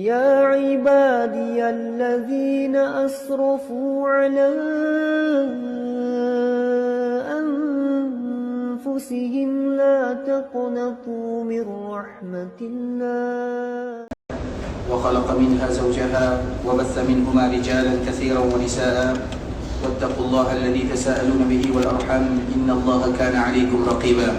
يا عبادي الذين أسرفوا على أنفسهم لا تقنطوا من رحمة الله وخلق منها زوجها وبث منهما رجالا كثيرا ونساء واتقوا الله الذي تساءلون به والأرحام إن الله كان عليكم رقيبا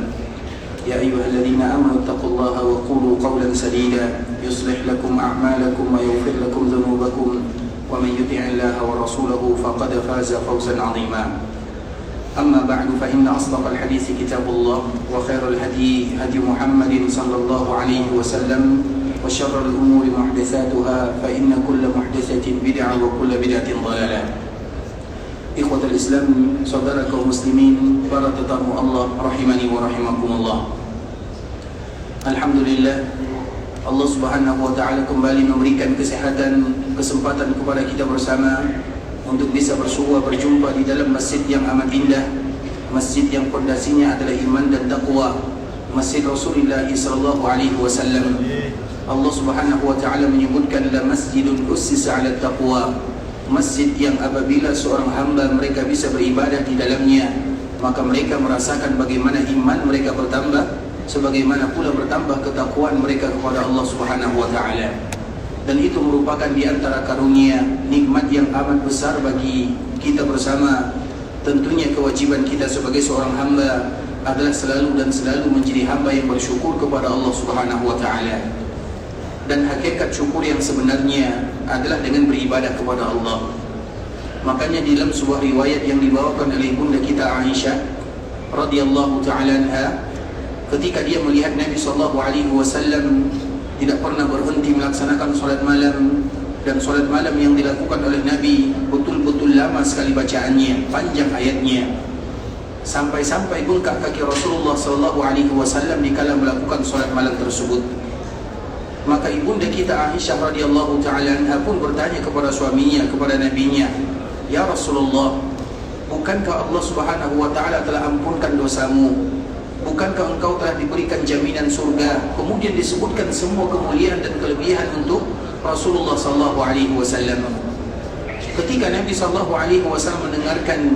يا أيها الذين آمنوا اتقوا الله وقولوا قولا سديدا يصلح لكم أعمالكم ويغفر لكم ذنوبكم ومن يطع الله ورسوله فقد فاز فوزا عظيما أما بعد فإن أصدق الحديث كتاب الله وخير الهدي هدي محمد صلى الله عليه وسلم وشر الأمور محدثاتها فإن كل محدثة بدعة وكل بدعة ضلالة. Ikhwatul Islam, saudara kaum muslimin, para tetamu Allah rahimani wa rahimakumullah. Alhamdulillah, Allah Subhanahu wa taala kembali memberikan kesehatan, kesempatan kepada kita bersama untuk bisa bersua berjumpa di dalam masjid yang amat indah, masjid yang pondasinya adalah iman dan taqwa, Masjid Rasulullah sallallahu alaihi wasallam. Allah Subhanahu wa taala menyebutkan la masjidun ussisa 'ala taqwa, masjid yang apabila seorang hamba mereka bisa beribadah di dalamnya, maka mereka merasakan bagaimana iman mereka bertambah, sebagaimana pula bertambah ketakwaan mereka kepada Allah Subhanahu wa taala. Dan itu merupakan di antara karunia nikmat yang amat besar bagi kita bersama. Tentunya kewajiban kita sebagai seorang hamba adalah selalu menjadi hamba yang bersyukur kepada Allah Subhanahu wa taala. Dan hakikat syukur yang sebenarnya adalah dengan beribadah kepada Allah. Makanya di dalam sebuah riwayat yang dibawakan oleh ibunda kita Aisyah radhiyallahu taala anha, ketika dia melihat Nabi sallallahu alaihi wasallam tidak pernah berhenti melaksanakan salat malam, dan salat malam yang dilakukan oleh Nabi betul-betul lama sekali bacaannya, panjang ayatnya, sampai-sampai bengkak kaki Rasulullah sallallahu alaihi wasallam dikala melakukan salat malam tersebut. Maka ibunda kita Aisyah radhiyallahu taala anha pun bertanya kepada suaminya, kepada nabinya, "Ya Rasulullah, bukankah Allah Subhanahu wa taala telah ampunkan dosamu? Bukankah engkau telah diberikan jaminan surga?" Kemudian disebutkan semua kemuliaan dan kelebihan untuk Rasulullah sallallahu alaihi wasallam. Ketika Nabi sallallahu alaihi wasallam mendengarkan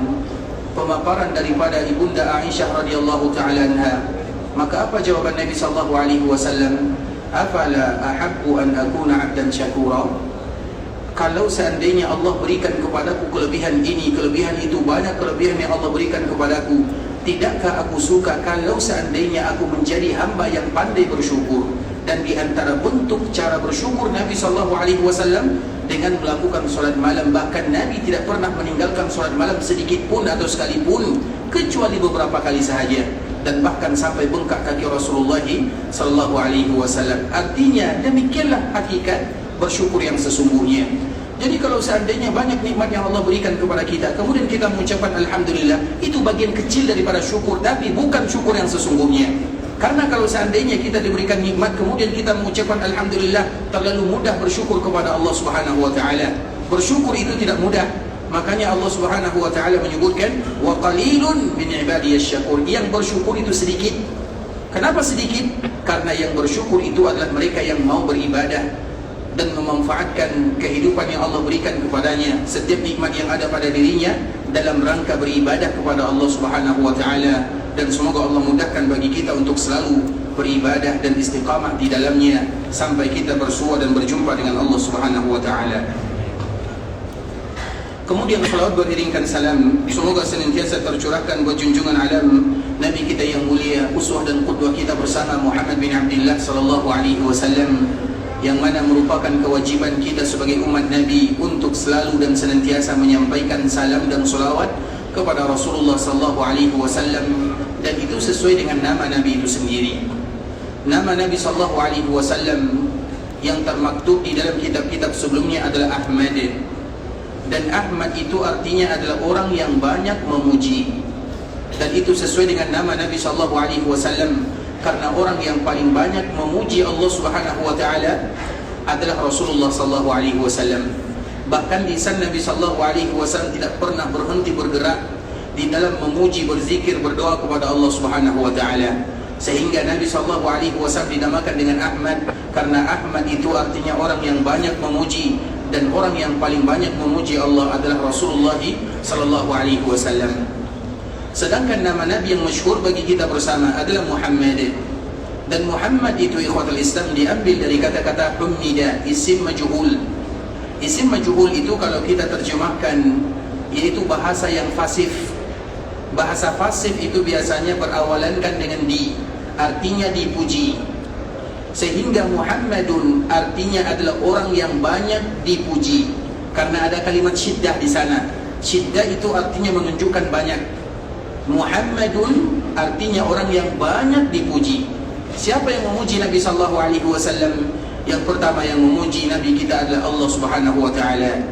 pemaparan daripada ibunda Aisyah radhiyallahu taala anha, maka apa jawaban Nabi sallallahu alaihi wasallam? Afala ahabbu an akuna 'abdan syakura. Kalau seandainya Allah berikan kepadaku kelebihan ini, kelebihan itu, banyak kelebihan yang Allah berikan kepadaku, tidakkah aku suka kalau seandainya aku menjadi hamba yang pandai bersyukur? Dan di antara bentuk cara bersyukur Nabi sallallahu alaihi wasallam dengan melakukan salat malam. Bahkan Nabi tidak pernah meninggalkan salat malam sedikit pun atau sekalipun, kecuali beberapa kali sahaja, dan bahkan sampai bengkak kaki Rasulullah sallallahu alaihi wasallam. Artinya demikianlah hakikat bersyukur yang sesungguhnya. Jadi kalau seandainya banyak nikmat yang Allah berikan kepada kita, kemudian kita mengucapkan alhamdulillah, itu bagian kecil daripada syukur, tapi bukan syukur yang sesungguhnya. Karena kalau seandainya kita diberikan nikmat kemudian kita mengucapkan alhamdulillah, terlalu mudah bersyukur kepada Allah Subhanahu wa taala. Bersyukur itu tidak mudah. Makanya Allah Subhanahu wa taala menyebutkan wa qalilun min ibadiyasy syakur, yang bersyukur itu sedikit. Kenapa sedikit? Karena yang bersyukur itu adalah mereka yang mau beribadah dan memanfaatkan kehidupan yang Allah berikan kepadanya, setiap nikmat yang ada pada dirinya dalam rangka beribadah kepada Allah Subhanahu wa taala. Dan semoga Allah mudahkan bagi kita untuk selalu beribadah dan istiqamah di dalamnya sampai kita bersua dan berjumpa dengan Allah Subhanahu wa taala. Kemudian salawat beriringkan salam semoga senantiasa tercurahkan buat junjungan alam Nabi kita yang mulia, uswah dan qudwah kita bersama Muhammad bin Abdullah sallallahu alaihi wasallam, yang mana merupakan kewajiban kita sebagai umat Nabi untuk selalu dan senantiasa menyampaikan salam dan salawat kepada Rasulullah sallallahu alaihi wasallam, dan itu sesuai dengan nama Nabi itu sendiri. Nama Nabi sallallahu alaihi wasallam yang termaktub di dalam kitab-kitab sebelumnya adalah Ahmad. Dan Ahmad itu artinya adalah orang yang banyak memuji. Dan itu sesuai dengan nama Nabi sallallahu alaihi wasallam, karena orang yang paling banyak memuji Allah Subhanahu wa taala adalah Rasulullah sallallahu alaihi wasallam. Bahkan lisan Nabi sallallahu alaihi wasallam tidak pernah berhenti bergerak di dalam memuji, berzikir, berdoa kepada Allah Subhanahu wa taala. Sehingga Nabi SAW dinamakan dengan Ahmad, karena Ahmad itu artinya orang yang banyak memuji, dan orang yang paling banyak memuji Allah adalah Rasulullah SAW. Sedangkan nama Nabi yang masyhur bagi kita bersama adalah Muhammad. Dan Muhammad itu ikhwatul Islam diambil dari kata-kata humida, isim majhul. Isim majhul itu kalau kita terjemahkan yaitu bahasa yang fasif. Bahasa fasif itu biasanya berawalankan dengan di, artinya dipuji. Sehingga Muhammadun artinya adalah orang yang banyak dipuji, karena ada kalimat syiddah di sana. Syiddah itu artinya menunjukkan banyak. Muhammadun artinya orang yang banyak dipuji. Siapa yang memuji Nabi SAW? Yang pertama yang memuji Nabi kita adalah Allah Subhanahu wa Ta'ala.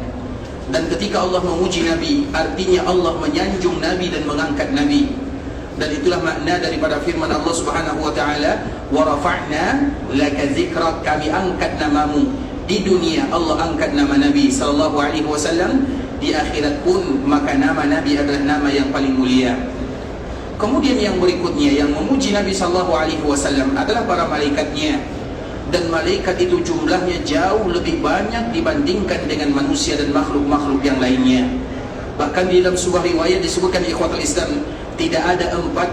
Dan ketika Allah memuji Nabi, artinya Allah menyanjung Nabi dan mengangkat Nabi. Dan itulah makna daripada firman Allah Subhanahu wa Ta'ala, wa rafa'na laka dzikrak, kami angkat namamu. Di dunia Allah angkat nama Nabi SAW, di akhirat pun maka nama Nabi adalah nama yang paling mulia. Kemudian yang berikutnya yang memuji Nabi SAW adalah para malaikatnya. Dan malaikat itu jumlahnya jauh lebih banyak dibandingkan dengan manusia dan makhluk-makhluk yang lainnya. Bahkan di dalam sebuah riwayat disebutkan ikhwatul Islam, tidak ada empat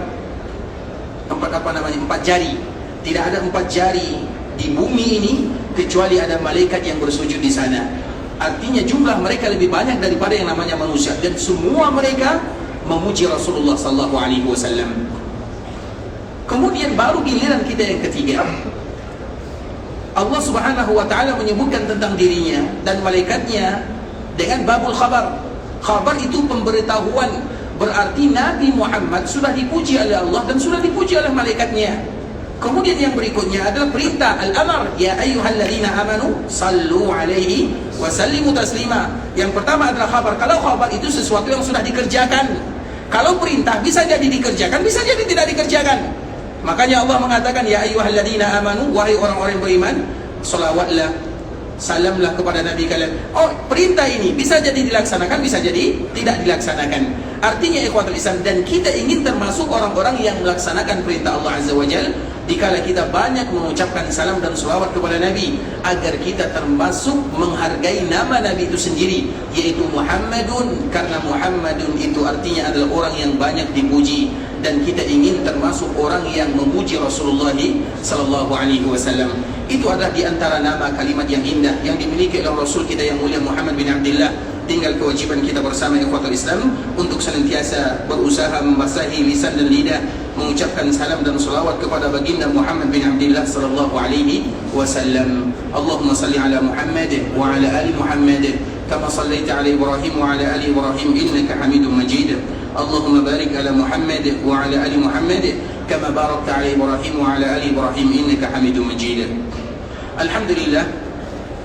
jari. Tidak ada 4 jari di bumi ini kecuali ada malaikat yang bersujud di sana. Artinya jumlah mereka lebih banyak daripada yang namanya manusia, dan semua mereka memuji Rasulullah SAW. Kemudian baru giliran kita yang ketiga. Allah Subhanahu wa Ta'ala menyebutkan tentang dirinya dan malaikatnya dengan babul khabar. Khabar itu pemberitahuan, berarti Nabi Muhammad sudah dipuji oleh Allah dan sudah dipuji oleh malaikatnya. Kemudian yang berikutnya adalah perintah al-amr, ya ayyuhalladzina amanu sallu alaihi wa sallimu taslima. Yang pertama adalah khabar. Kalau khabar itu sesuatu yang sudah dikerjakan. Kalau perintah bisa jadi dikerjakan, bisa jadi tidak dikerjakan. Makanya Allah mengatakan, ya ayyuhalladzina amanu, wahai orang-orang yang beriman, salawatlah, salamlah kepada Nabi kalian. Oh, perintah ini bisa jadi dilaksanakan, bisa jadi tidak dilaksanakan. Artinya ikhwatul Islam, dan kita ingin termasuk orang-orang yang melaksanakan perintah Allah Azza wa Jalla dikala kita banyak mengucapkan salam dan salawat kepada Nabi, agar kita termasuk menghargai nama Nabi itu sendiri, yaitu Muhammadun, karena Muhammadun itu artinya adalah orang yang banyak dipuji, dan kita ingin termasuk orang yang memuji Rasulullah sallallahu alaihi wasallam. Itu adalah di antara nama kalimat yang indah yang dimiliki oleh Rasul kita yang mulia Muhammad bin Abdullah. Tinggal kewajiban kita bersama ikhwatul Islam untuk senantiasa berusaha membasahi lisan dan lidah mengucapkan salam dan salawat kepada baginda Muhammad bin Abdullah sallallahu alaihi wasallam. Allahumma salli ala Muhammad wa ala ali Muhammad kama sallaita ala Ibrahim wa ala ali Ibrahim innaka Hamidum Majid. Allahumma barik ala Muhammad wa ala ali Muhammad kama barakta ala Ibrahim wa ala ali Ibrahim innaka Hamidum Majid. Alhamdulillah,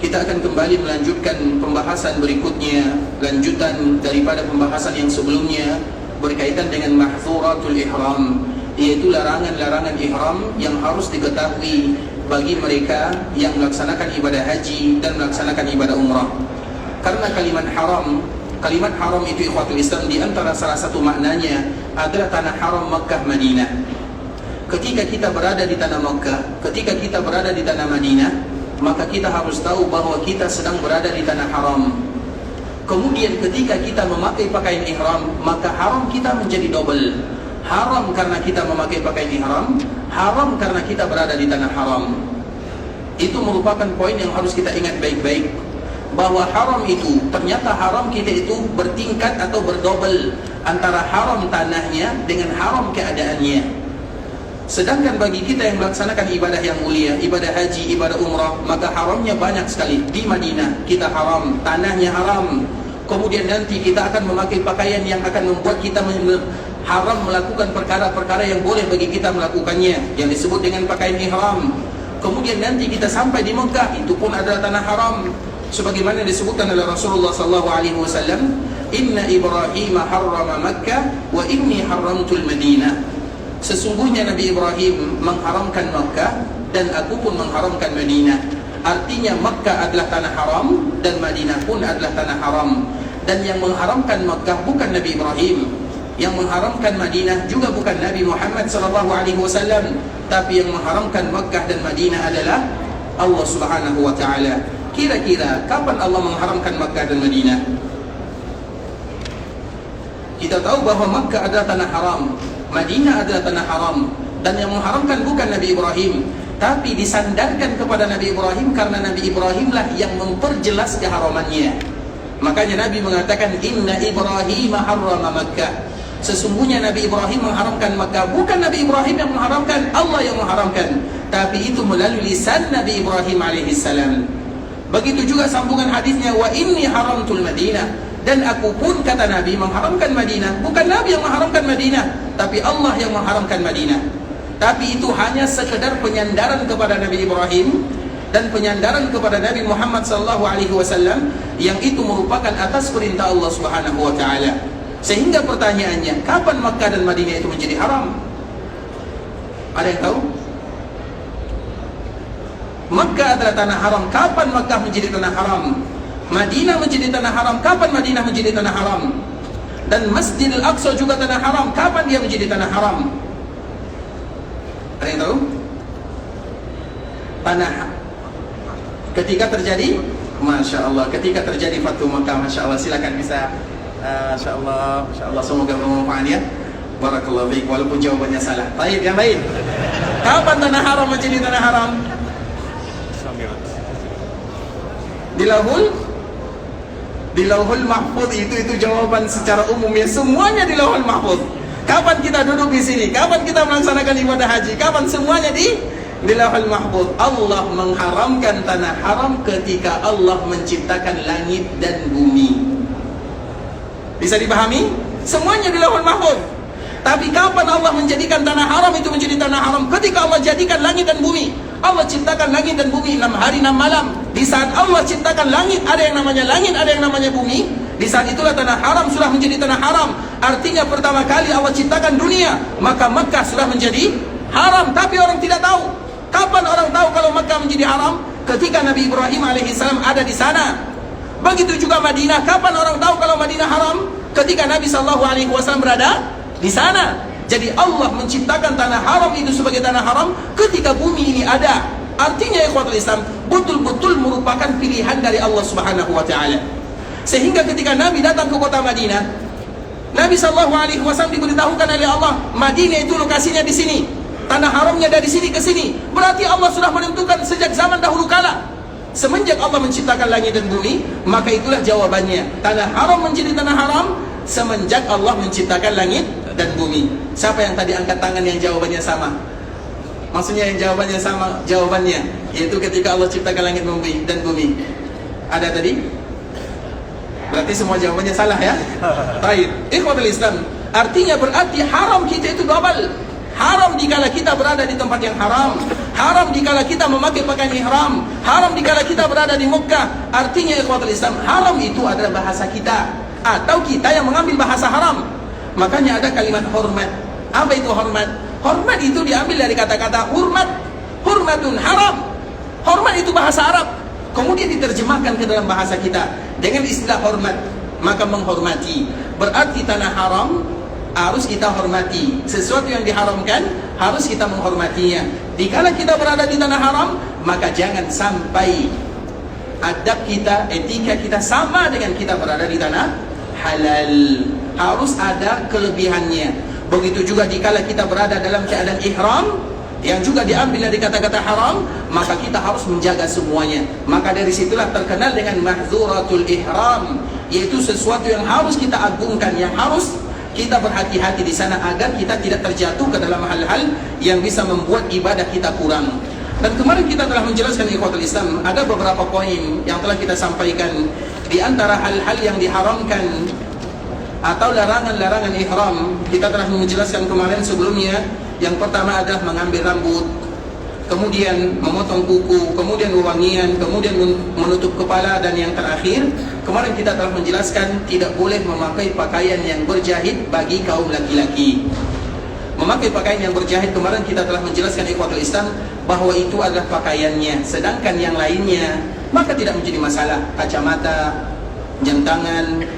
kita akan kembali melanjutkan pembahasan berikutnya, lanjutan daripada pembahasan yang sebelumnya berkaitan dengan mahdzuratul ihram, yaitu larangan-larangan ihram yang harus diketahui bagi mereka yang melaksanakan ibadah haji dan melaksanakan ibadah umrah. Karena kalimat haram itu ikhwatul Islam, di antara salah satu maknanya adalah tanah haram Makkah Madinah. Ketika kita berada di tanah Makkah, ketika kita berada di tanah Madinah, maka kita harus tahu bahwa kita sedang berada di tanah haram. Kemudian ketika kita memakai pakaian ihram, maka haram kita menjadi double. Haram karena kita memakai pakaian ihram, haram karena kita berada di tanah haram. Itu merupakan poin yang harus kita ingat baik-baik, bahwa haram itu, ternyata haram kita itu bertingkat atau berdouble, antara haram tanahnya dengan haram keadaannya. Sedangkan bagi kita yang melaksanakan ibadah yang mulia, ibadah haji, ibadah umrah, maka haramnya banyak sekali. Di Madinah kita haram, tanahnya haram. Kemudian nanti kita akan memakai pakaian yang akan membuat kita haram melakukan perkara-perkara yang boleh bagi kita melakukannya, yang disebut dengan pakaian ihram. Kemudian nanti kita sampai di Mekah, itu pun adalah tanah haram. Sebagaimana disebutkan oleh Rasulullah SAW, Inna Ibrahim harrama Makkah wa inni haramtul Madinah. Sesungguhnya Nabi Ibrahim mengharamkan Makkah dan aku pun mengharamkan Madinah. Artinya Makkah adalah tanah haram dan Madinah pun adalah tanah haram. Dan yang mengharamkan Makkah bukan Nabi Ibrahim, Yang mengharamkan Madinah juga bukan Nabi Muhammad SAW, tapi yang mengharamkan Makkah dan Madinah adalah Allah Subhanahu wa ta'ala. Kira-kira kapan Allah mengharamkan Makkah dan Madinah? Kita tahu bahwa Makkah adalah tanah haram, Madinah adalah tanah haram, dan yang mengharamkan bukan Nabi Ibrahim, tapi disandarkan kepada Nabi Ibrahim karena Nabi Ibrahimlah yang memperjelas keharamannya. Makanya Nabi mengatakan, Inna Ibrahim harrama Makkah. Sesungguhnya Nabi Ibrahim mengharamkan Makkah. Bukan Nabi Ibrahim yang mengharamkan, Allah yang mengharamkan, tapi itu melalui lisan Nabi Ibrahim alaihissalam. Begitu juga sambungan hadisnya, wa inni haramtul Madinah, dan aku pun, kata Nabi, mengharamkan Madinah. Bukan Nabi yang mengharamkan Madinah, tapi Allah yang mengharamkan Madinah. Tapi itu hanya sekedar penyandaran kepada Nabi Ibrahim dan penyandaran kepada Nabi Muhammad SAW, yang itu merupakan atas perintah Allah Subhanahu wa ta'ala. Sehingga pertanyaannya, kapan Makkah dan Madinah itu menjadi haram? Ada yang tahu? Makkah adalah tanah haram. Kapan Makkah menjadi tanah haram? Madinah menjadi tanah haram. Kapan Madinah menjadi tanah haram? Dan Masjidil Aqsa juga tanah haram. Kapan dia menjadi tanah haram? Ada yang tahu? Tanah ketika terjadi, Masya Allah, ketika terjadi Fatu Makkah, Masya Allah, silakan bisa. Masya Allah, semoga bermanfaat ya. Barakallahu fiik, walaupun jawabannya salah. Baik, yang lain. Kapan tanah haram menjadi tanah haram? Di Lauhul Mahfuz. Itu jawaban secara umum ya, semuanya di Lauhul Mahfuz. Kapan kita duduk di sini? Kapan kita melaksanakan ibadah haji? Kapan? Semuanya di Lauhul Mahfuz. Allah mengharamkan tanah haram ketika Allah menciptakan langit dan bumi. Bisa dipahami? Semuanya di Lauhul Mahfuz. Tapi kapan Allah menjadikan tanah haram itu menjadi tanah haram? Ketika Allah jadikan langit dan bumi. Allah ciptakan langit dan bumi 6 hari 6 malam. Di saat Allah ciptakan langit, ada yang namanya langit, ada yang namanya bumi. Di saat itulah tanah haram sudah menjadi tanah haram. Artinya pertama kali Allah ciptakan dunia, maka Makkah sudah menjadi haram. Tapi orang tidak tahu. Kapan orang tahu kalau Makkah menjadi haram? Ketika Nabi Ibrahim alaihissalam ada di sana. Begitu juga Madinah. Kapan orang tahu kalau Madinah haram? Ketika Nabi SAW berada di sana. Jadi Allah menciptakan tanah haram itu sebagai tanah haram ketika bumi ini ada. Artinya ikhwatul Islam, betul-betul merupakan pilihan dari Allah Subhanahu wa ta'ala. Sehingga ketika Nabi datang ke kota Madinah, Nabi SAW diberitahukan oleh Allah, Madinah itu lokasinya di sini, tanah haramnya dari sini ke sini. Berarti Allah sudah menentukan sejak zaman dahulu kala. Semenjak Allah menciptakan langit dan bumi, maka itulah jawabannya. Tanah haram menjadi tanah haram semenjak Allah menciptakan langit dan bumi. Siapa yang tadi angkat tangan yang jawabannya sama? Maksudnya yang jawabannya sama, jawabannya yaitu ketika Allah ciptakan langit dan bumi. Ada tadi? Berarti semua jawabannya salah ya? Baik, ikhwatul Islam. Artinya berarti haram kita itu double. Haram dikala kita berada di tempat yang haram. Haram dikala kita memakai pakaian ihram. Haram dikala kita berada di Mekah. Artinya ikhwatul Islam, haram itu adalah bahasa kita, atau kita yang mengambil bahasa haram. Makanya ada kalimat hormat. Apa itu hormat? Hormat itu diambil dari kata-kata hurmat. Hurmatun haram. Hormat itu bahasa Arab, kemudian diterjemahkan ke dalam bahasa kita dengan istilah hormat. Maka menghormati berarti tanah haram harus kita hormati. Sesuatu yang diharamkan harus kita menghormatinya. Dikala kita berada di tanah haram, maka jangan sampai adab kita, etika kita sama dengan kita berada di tanah halal. Harus ada kelebihannya. Begitu juga dikala kita berada dalam keadaan ihram, yang juga diambil dari kata-kata haram, maka kita harus menjaga semuanya. Maka dari situlah terkenal dengan mahdzuratul ihram, yaitu sesuatu yang harus kita agungkan, yang harus kita berhati-hati di sana agar kita tidak terjatuh ke dalam hal-hal yang bisa membuat ibadah kita kurang. Dan kemarin kita telah menjelaskan ikhwatul Islam, ada beberapa poin yang telah kita sampaikan. Di antara hal-hal yang diharamkan atau larangan-larangan ihram, kita telah menjelaskan kemarin sebelumnya. Yang pertama adalah mengambil rambut, kemudian memotong kuku, kemudian wewangian, kemudian menutup kepala, dan yang terakhir kemarin kita telah menjelaskan tidak boleh memakai pakaian yang berjahit bagi kaum laki-laki. Memakai pakaian yang berjahit kemarin kita telah menjelaskan ikhwatul Islam bahwa itu adalah pakaiannya, sedangkan yang lainnya maka tidak menjadi masalah. Kacamata, jam tangan,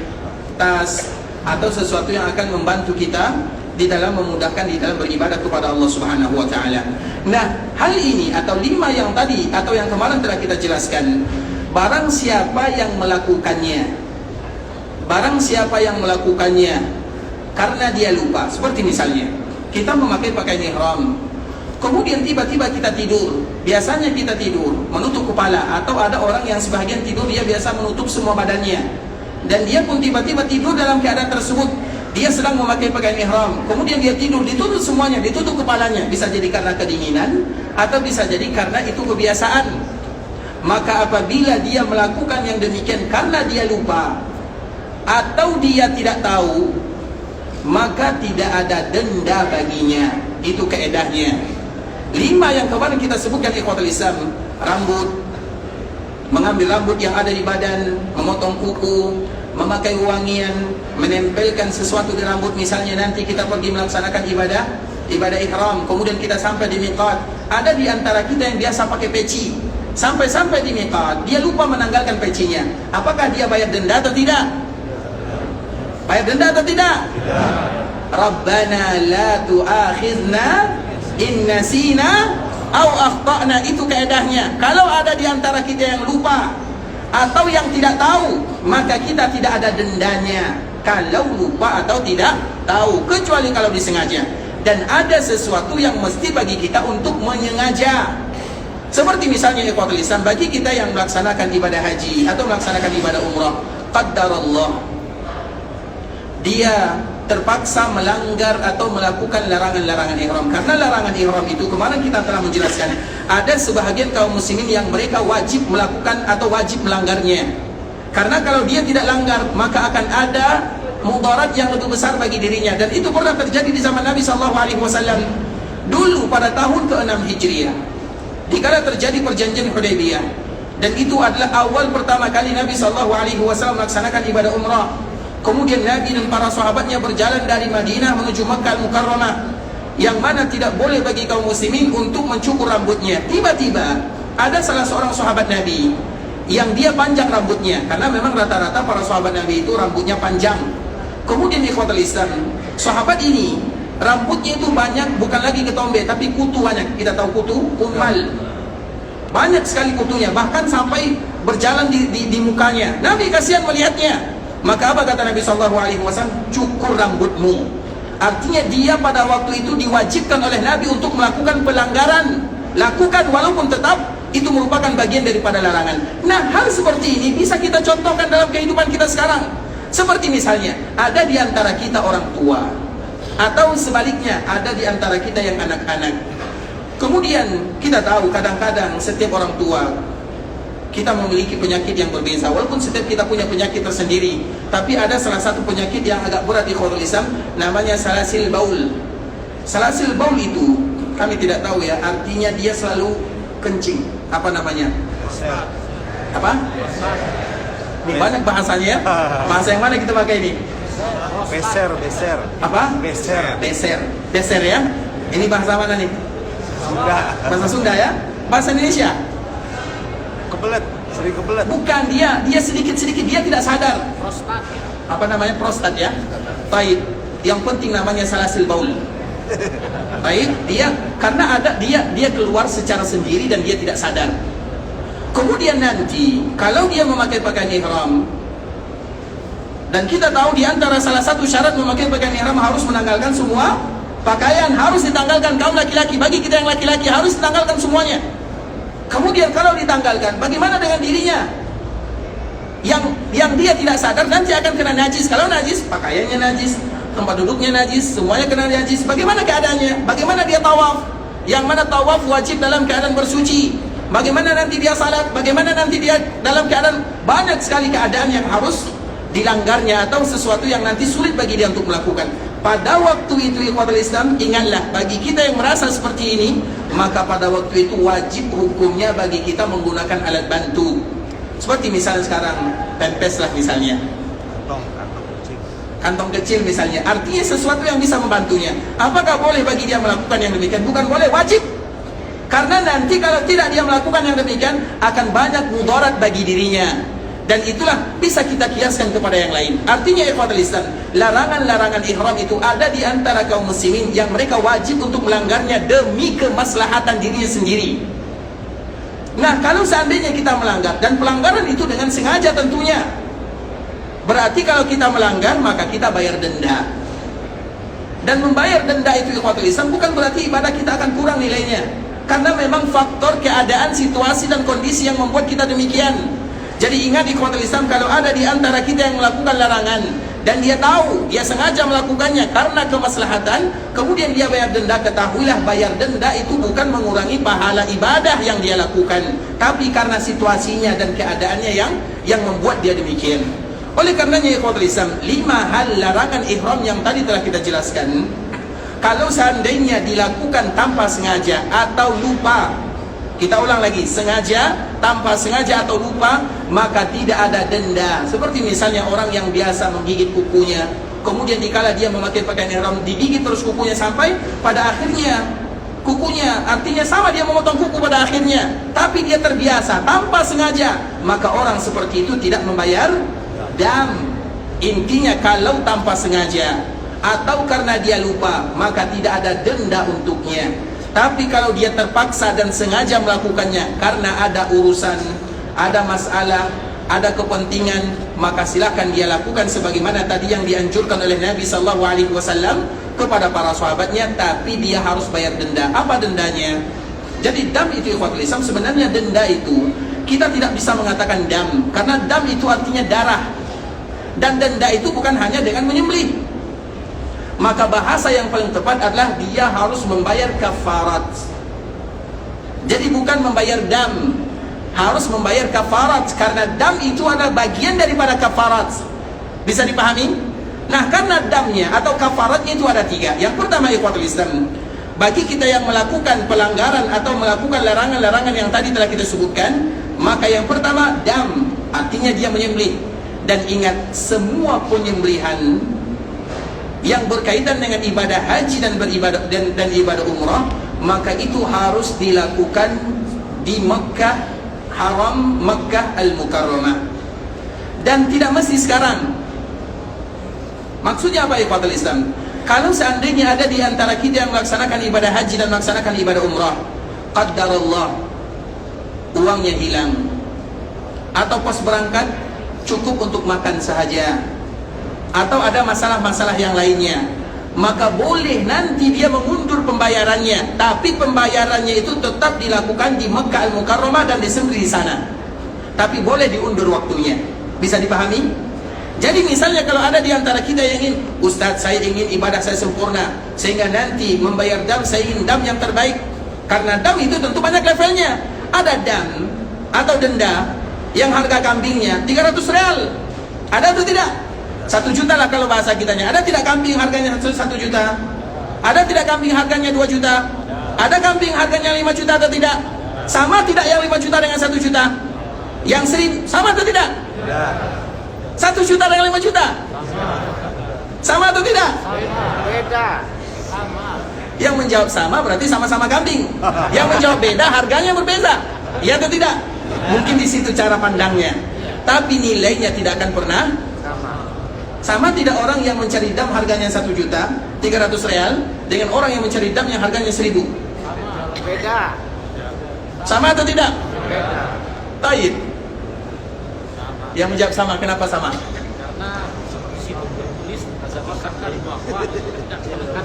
tas, atau sesuatu yang akan membantu kita di dalam memudahkan di dalam beribadah kepada Allah Subhanahu wa taala. Nah, hal ini atau 5 yang tadi atau yang kemarin telah kita jelaskan, barang siapa yang melakukannya karena dia lupa, seperti misalnya kita memakai pakaian ihram, kemudian tiba-tiba kita tidur. Biasanya kita tidur menutup kepala, atau ada orang yang sebahagian tidur dia biasa menutup semua badannya, dan dia pun tiba-tiba tidur dalam keadaan tersebut. Dia sedang memakai pakaian ihram, kemudian dia tidur, ditutup semuanya, ditutup kepalanya. Bisa jadi karena kedinginan, atau bisa jadi karena itu kebiasaan. Maka apabila dia melakukan yang demikian karena dia lupa atau dia tidak tahu, maka tidak ada denda baginya. Itu kaedahnya. 5 yang kemarin kita sebutkan ikhwatul Islam: rambut, mengambil rambut yang ada di badan, memotong kuku, memakai wangian, menempelkan sesuatu di rambut. Misalnya nanti kita pergi melaksanakan ibadah ihram, kemudian kita sampai di miqat. Ada di antara kita yang biasa pakai peci, sampai di miqat dia lupa menanggalkan pecinya. Apakah dia bayar denda atau tidak? Bayar denda atau tidak? Rabbana la tu'akhidna in nasina au akhtana. Itu kaedahnya. Kalau ada di antara kita yang lupa atau yang tidak tahu, maka kita tidak ada dendanya kalau lupa atau tidak tahu, kecuali kalau disengaja. Dan ada sesuatu yang mesti bagi kita untuk menyengaja. Seperti misalnya ikhwatul Islam, bagi kita yang melaksanakan ibadah haji atau melaksanakan ibadah umrah, qaddarallah dia terpaksa melanggar atau melakukan larangan-larangan ihram. Karena larangan ihram itu kemarin kita telah menjelaskan, ada sebahagian kaum muslimin yang mereka wajib melakukan atau wajib melanggarnya. Karena kalau dia tidak langgar, maka akan ada mudarat yang lebih besar bagi dirinya. Dan itu pernah terjadi di zaman Nabi SAW. Dulu pada tahun ke-6 Hijriah, dikala terjadi perjanjian Hudaybiyah, dan itu adalah awal pertama kali Nabi SAW melaksanakan ibadah umrah. Kemudian Nabi dan para sahabatnya berjalan dari Madinah menuju Makkah Al-Mukarramah, yang mana tidak boleh bagi kaum muslimin untuk mencukur rambutnya. Tiba-tiba ada salah seorang sahabat Nabi yang dia panjang rambutnya, karena memang rata-rata para sahabat Nabi itu rambutnya panjang. Kemudian ikhwatul Islam, sahabat ini rambutnya itu banyak, bukan lagi ketombe, tapi kutu banyak. Kita tahu kutu, kumal. Banyak sekali kutunya, bahkan sampai berjalan di mukanya. Nabi kasihan melihatnya. Maka apa kata Nabi SAW? Cukur rambutmu. Artinya dia pada waktu itu diwajibkan oleh Nabi untuk melakukan pelanggaran. Lakukan walaupun tetap itu merupakan bagian daripada larangan. Nah, hal seperti ini bisa kita contohkan dalam kehidupan kita sekarang. Seperti misalnya, ada di antara kita orang tua, atau sebaliknya ada di antara kita yang anak-anak. Kemudian kita tahu kadang-kadang setiap orang tua kita memiliki penyakit yang berbeza. Walaupun setiap kita punya penyakit tersendiri, tapi ada salah satu penyakit yang agak berat di ikhwatul Islam, namanya salasil baul. Salasil baul itu kami tidak tahu ya, artinya dia selalu kencing. Apa namanya? Apa? Banyak bahasanya ya. Bahasa yang mana kita pakai ini? Beser. Apa? Beser ya. Ini bahasa mana nih? Sunda. Bahasa Sunda ya. Bahasa Indonesia? Sering kebelet. Bukan, dia sedikit-sedikit, dia tidak sadar. Prostat. Apa namanya? Prostat ya. Baik. Yang penting namanya salasil baul. Baik, dia karena ada dia keluar secara sendiri dan dia tidak sadar. Kemudian nanti kalau dia memakai pakaian ihram, dan kita tahu di antara salah satu syarat memakai pakaian ihram harus menanggalkan semua pakaian, harus ditanggalkan. Kaum laki-laki, bagi kita yang laki-laki harus ditanggalkan semuanya. Kemudian kalau ditanggalkan, bagaimana dengan dirinya? Yang dia tidak sadar nanti akan kena najis. Kalau najis, pakaiannya najis, tempat duduknya najis, semuanya kena najis. Bagaimana keadaannya? Bagaimana dia tawaf? Yang mana tawaf wajib dalam keadaan bersuci. Bagaimana nanti dia salat? Bagaimana nanti dia dalam keadaan, banyak sekali keadaan yang harus dilanggarnya, atau sesuatu yang nanti sulit bagi dia untuk melakukan. Pada waktu itu ikhwatul Islam, ingatlah, bagi kita yang merasa seperti ini, maka pada waktu itu wajib hukumnya bagi kita menggunakan alat bantu. Seperti misalnya sekarang pempes lah misalnya, kantong kecil misalnya, artinya sesuatu yang bisa membantunya. Apakah boleh bagi dia melakukan yang demikian? Bukan boleh, wajib. Karena nanti kalau tidak dia melakukan yang demikian, akan banyak mudarat bagi dirinya. Dan itulah bisa kita kiaskan kepada yang lain. Artinya ikhwatul Islam, larangan-larangan ihram itu ada di antara kaum muslimin yang mereka wajib untuk melanggarnya demi kemaslahatan dirinya sendiri. Nah, kalau seandainya kita melanggar, dan pelanggaran itu dengan sengaja tentunya, berarti kalau kita melanggar maka kita bayar denda. Dan membayar denda itu ikhwatul Islam bukan berarti ibadah kita akan kurang nilainya, karena memang faktor keadaan, situasi dan kondisi yang membuat kita demikian. Jadi ingat ikhwatul Islam, kalau ada di antara kita yang melakukan larangan dan dia tahu, dia sengaja melakukannya karena kemaslahatan, kemudian dia bayar denda, ketahuilah bayar denda itu bukan mengurangi pahala ibadah yang dia lakukan, tapi karena situasinya dan keadaannya yang membuat dia demikian. Oleh karenanya ikhwatul Islam, 5 hal larangan ihram yang tadi telah kita jelaskan, kalau seandainya dilakukan tanpa sengaja atau lupa, kita ulang lagi, sengaja, tanpa sengaja atau lupa, maka tidak ada denda. Seperti misalnya orang yang biasa menggigit kukunya, kemudian dikala dia memakai pakaian ihram, digigit terus kukunya sampai pada akhirnya kukunya, artinya sama dia memotong kuku pada akhirnya, tapi dia terbiasa tanpa sengaja, maka orang seperti itu tidak membayar dam. Intinya kalau tanpa sengaja atau karena dia lupa, maka tidak ada denda untuknya. Tapi kalau dia terpaksa dan sengaja melakukannya karena ada urusan, ada masalah, ada kepentingan, maka silakan dia lakukan sebagaimana tadi yang dianjurkan oleh Nabi SAW kepada para sahabatnya, tapi dia harus bayar denda. Apa dendanya? Jadi dam itu ikhwatul Islam, sebenarnya denda itu kita tidak bisa mengatakan dam, karena dam itu artinya darah, dan denda itu bukan hanya dengan menyembelih. Maka bahasa yang paling tepat adalah dia harus membayar kafarat. Jadi bukan membayar dam, harus membayar kafarat, karena dam itu adalah bagian daripada kafarat. Bisa dipahami? Nah, karena damnya atau kafaratnya itu ada 3. Yang pertama ikhwatul Islam, bagi kita yang melakukan pelanggaran atau melakukan larangan-larangan yang tadi telah kita sebutkan, maka yang pertama dam, artinya dia menyembelih. Dan ingat, semua penyembelihan yang berkaitan dengan ibadah haji dan ibadah umrah, maka itu harus dilakukan di Makkah Haram, Makkah Al-Mukarramah, dan tidak mesti sekarang. Maksudnya apa ikhwatul Islam? Kalau seandainya ada di antara kita yang melaksanakan ibadah haji dan melaksanakan ibadah umrah, qaddarallah, uangnya hilang, atau pas berangkat cukup untuk makan sahaja, atau ada masalah-masalah yang lainnya, maka boleh nanti dia mengundur pembayarannya, tapi pembayarannya itu tetap dilakukan di Makkah Al-Mukarramah dan disembelih di sana, tapi boleh diundur waktunya. Bisa dipahami? Jadi misalnya kalau ada di antara kita yang ingin, Ustadz saya ingin ibadah saya sempurna, sehingga nanti membayar dam, saya ingin dam yang terbaik, karena dam itu tentu banyak levelnya. Ada dam atau denda yang harga kambingnya 300 real, ada atau tidak? 1 juta lah kalau bahasa kitanya. Ada tidak kambing harganya 1 juta? Ada tidak kambing harganya 2 juta? Ada kambing harganya 5 juta atau tidak? Sama tidak yang 5 juta dengan 1 juta? Yang 1000 sama atau tidak? Tidak. 1 juta dengan 5 juta? Sama atau tidak? Beda. Sama. Yang menjawab sama berarti sama-sama kambing. Yang menjawab beda harganya berbeda. Iya atau tidak? Mungkin di situ cara pandangnya. Tapi nilainya tidak akan pernah sama. Tidak orang yang mencari dam harganya 1 juta 300 real dengan orang yang mencari dam yang harganya 1000? Sama. Beda. Sama atau tidak? Beda. Taib. Yang menjawab sama, kenapa sama? Karena seperti situ tertulis berdasarkan bahwa tidak menentukan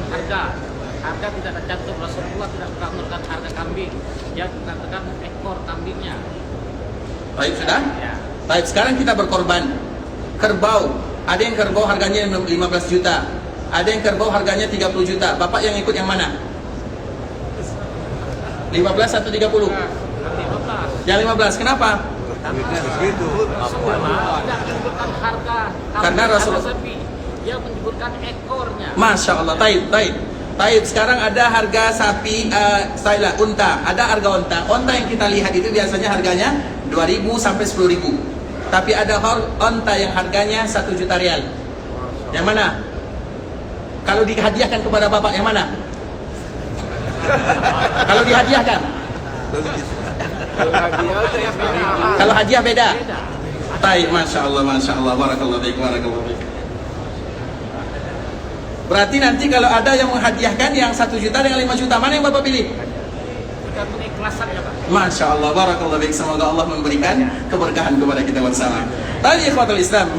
harga tidak tercantum, Rasulullah tidak pernah menentukan harga kambing, dia menentukan ekor kambingnya. Baik, sudah? Ya. Baik, sekarang kita berkorban. Kerbau, ada yang kerbau harganya 15 juta, ada yang kerbau harganya 30 juta. Bapak yang ikut yang mana? 15 atau 30? 15. Yang 15, kenapa? Rasulullah tidak menyebutkan harga kambing, Karena Rasul- harga sapi, dia menyebutkan ekornya. Masya Allah, taib. Sekarang ada harga sapi, unta. Ada harga unta. Unta yang kita lihat itu biasanya harganya 2.000 sampai 10.000. Tapi ada unta yang harganya 1 juta real. Yang mana? Kalau dihadiahkan kepada bapak, yang mana? Kalau dihadiahkan? Kalau hadiah beda. Taib, masya Allah, barakallahu fiik, barakallahu fiik. Berarti nanti kalau ada yang menghadiahkan yang 1 juta dengan 5 juta, mana yang Bapak pilih? Tergantung ikhlasannya, Pak. Masya Allah, barakallahu fiik. Semoga Allah memberikan keberkahan kepada kita bersama. Tadi ikhwatul Islam,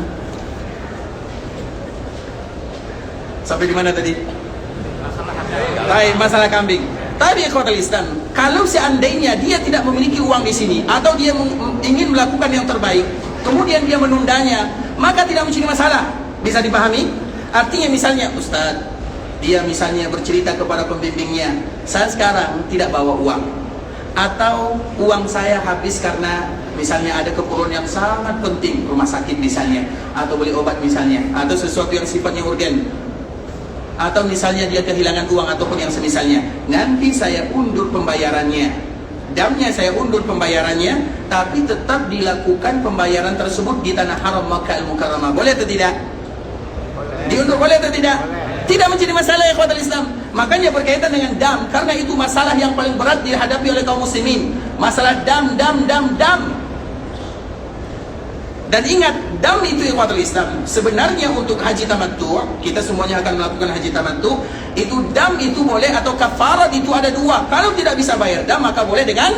sampai di mana tadi? Masalah kambing. Tadi ikhwatul Islam, kalau seandainya dia tidak memiliki uang di sini atau dia ingin melakukan yang terbaik, kemudian dia menundanya, maka tidak menjadi masalah. Bisa dipahami? Artinya misalnya Ustaz, dia misalnya bercerita kepada pembimbingnya, saya sekarang tidak bawa uang, atau uang saya habis karena misalnya ada keperluan yang sangat penting, rumah sakit misalnya, atau beli obat misalnya, atau sesuatu yang sifatnya urgen, atau misalnya dia kehilangan uang ataupun yang semisalnya. Nanti saya undur pembayarannya, damnya saya undur pembayarannya, tapi tetap dilakukan pembayaran tersebut di tanah haram Makkah Al-Mukarramah. Boleh atau tidak? Diundur boleh atau tidak? Tidak menjadi masalah ya ikhwatul Islam. Makanya berkaitan dengan dam, karena itu masalah yang paling berat dihadapi oleh kaum muslimin. Masalah dam. Dan ingat, dam itu ikhwatul Islam, sebenarnya untuk haji tamattu, kita semuanya akan melakukan haji tamattu, itu dam itu boleh, atau kafarat itu ada 2. Kalau tidak bisa bayar dam, maka boleh dengan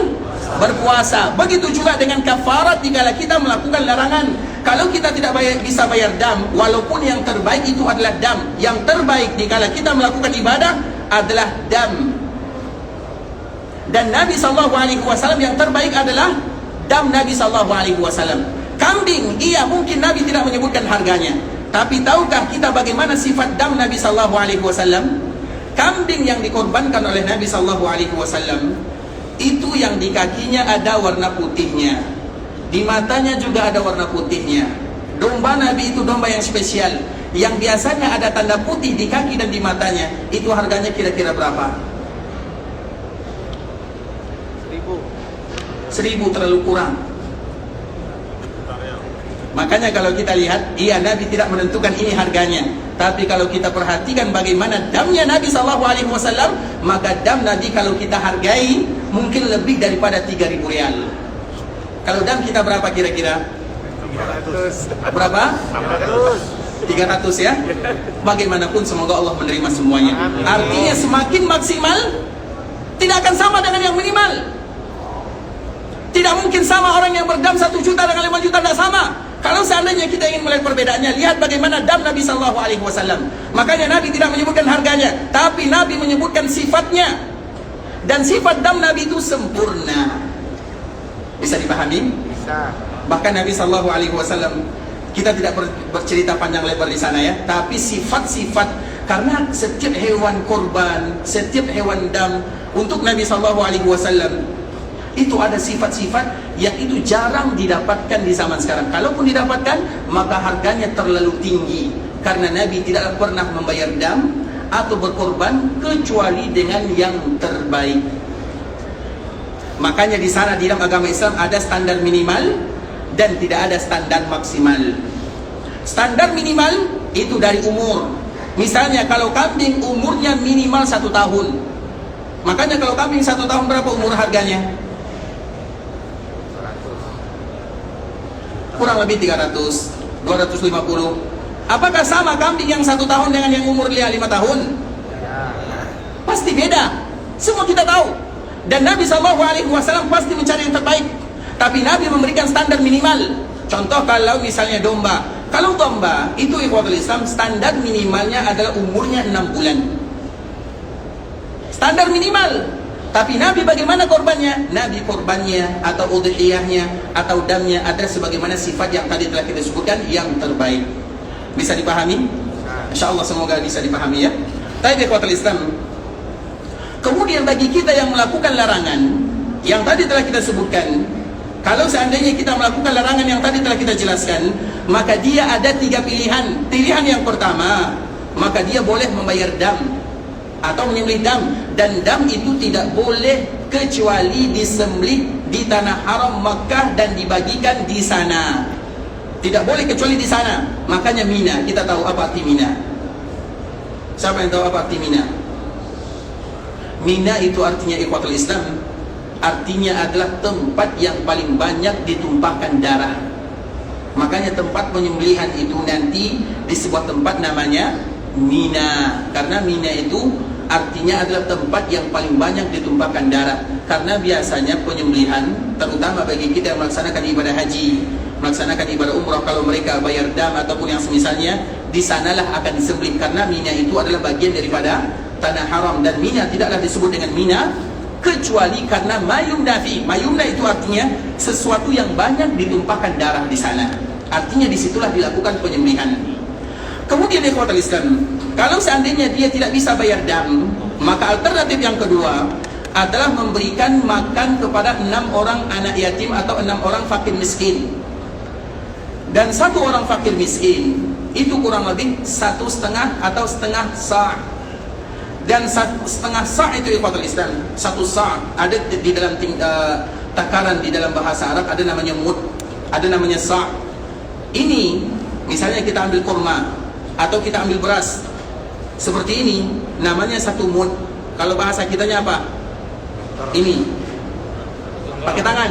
berpuasa. Begitu juga dengan kafarat dikala kita melakukan larangan. Kalau kita tidak bisa bayar dam, walaupun yang terbaik itu adalah dam, yang terbaik dikala kita melakukan ibadah adalah dam. Dan Nabi SAW yang terbaik adalah dam Nabi SAW. Kambing, iya mungkin Nabi tidak menyebutkan harganya, tapi tahukah kita bagaimana sifat dam Nabi SAW? Kambing yang dikorbankan oleh Nabi SAW itu yang di kakinya ada warna putihnya, di matanya juga ada warna putihnya. Domba Nabi itu domba yang spesial, yang biasanya ada tanda putih di kaki dan di matanya. Itu harganya kira-kira berapa? 1.000 terlalu kurang. Makanya kalau kita lihat, iya Nabi tidak menentukan ini harganya. Tapi kalau kita perhatikan bagaimana damnya Nabi SAW, maka dam Nabi kalau kita hargai mungkin lebih daripada 3.000 rial. Kalau dam kita berapa kira-kira? 300. Berapa? 300 ya? Bagaimanapun semoga Allah menerima semuanya. Artinya semakin maksimal tidak akan sama dengan yang minimal. Tidak mungkin sama orang yang berdam 1 juta dengan 5 juta, tidak sama. Kalau seandainya kita ingin melihat perbedaannya, lihat bagaimana dam Nabi SAW. Makanya Nabi tidak menyebutkan harganya, tapi Nabi menyebutkan sifatnya. Dan sifat dam Nabi itu sempurna. Bisa dipahami? Bisa. Bahkan Nabi SAW, kita tidak bercerita panjang lebar di sana ya, tapi sifat-sifat, karena setiap hewan korban, setiap hewan dam untuk Nabi SAW itu ada sifat-sifat yang itu jarang didapatkan di zaman sekarang. Kalaupun didapatkan, maka harganya terlalu tinggi, karena Nabi tidak pernah membayar dam atau berkorban kecuali dengan yang terbaik. Makanya di sana di dalam agama Islam ada standar minimal dan tidak ada standar maksimal. Standar minimal itu dari umur. Misalnya kalau kambing umurnya minimal 1 tahun, makanya kalau kambing 1 tahun berapa umur harganya? Kurang lebih 300, 250. Apakah sama kambing yang 1 tahun dengan yang umur 5 tahun? Pasti beda. Semua kita tahu. Dan Nabi SAW pasti mencari yang terbaik. Tapi Nabi memberikan standar minimal. Contoh kalau misalnya domba. Kalau domba itu ikhwatul Islam, standar minimalnya adalah umurnya 6 bulan. Standar minimal. Tapi Nabi bagaimana korbannya? Nabi korbannya atau udhiyahnya atau damnya ada sebagaimana sifat yang tadi telah kita sebutkan, yang terbaik. Bisa dipahami? InsyaAllah semoga bisa dipahami ya. Tapi ikhwatul Islam, kemudian bagi kita yang melakukan larangan yang tadi telah kita sebutkan, kalau seandainya kita melakukan larangan yang tadi telah kita jelaskan, maka dia ada 3 pilihan. Pilihan yang pertama, maka dia boleh membayar dam atau menyembelih dam, dan dam itu tidak boleh kecuali disembelih di tanah haram Makkah dan dibagikan di sana. Tidak boleh kecuali di sana. Makanya Mina, kita tahu apa arti Mina? Siapa yang tahu apa arti Mina? Mina itu artinya ikhwatul Islam, artinya adalah tempat yang paling banyak ditumpahkan darah. Makanya tempat penyembelihan itu nanti di sebuah tempat namanya Mina. Karena Mina itu artinya adalah tempat yang paling banyak ditumpahkan darah. Karena biasanya penyembelihan, terutama bagi kita yang melaksanakan ibadah haji, melaksanakan ibadah umrah, kalau mereka bayar dam ataupun yang semisalnya, di sanalah akan disembelih. Karena Mina itu adalah bagian daripada tanah haram. Dan Mina tidaklah disebut dengan Mina kecuali karena mayumna fi. Mayumna itu artinya sesuatu yang banyak ditumpahkan darah di sana. Artinya disitulah dilakukan penyembelihan. Kemudian ikhwatul Islam, kalau seandainya dia tidak bisa bayar dam, maka alternatif yang kedua adalah memberikan makan kepada 6 orang anak yatim atau 6 orang fakir miskin. Dan 1 orang fakir miskin itu kurang lebih 1,5 atau setengah sa'. Dan 1,5 sa' itu ikhwatul Islam, 1 sa' ada di dalam takaran di dalam bahasa Arab, ada namanya mud, ada namanya sa'. Ini misalnya kita ambil kurma atau kita ambil beras seperti ini, namanya 1 mud. Kalau bahasa kitanya apa? Ini pakai tangan,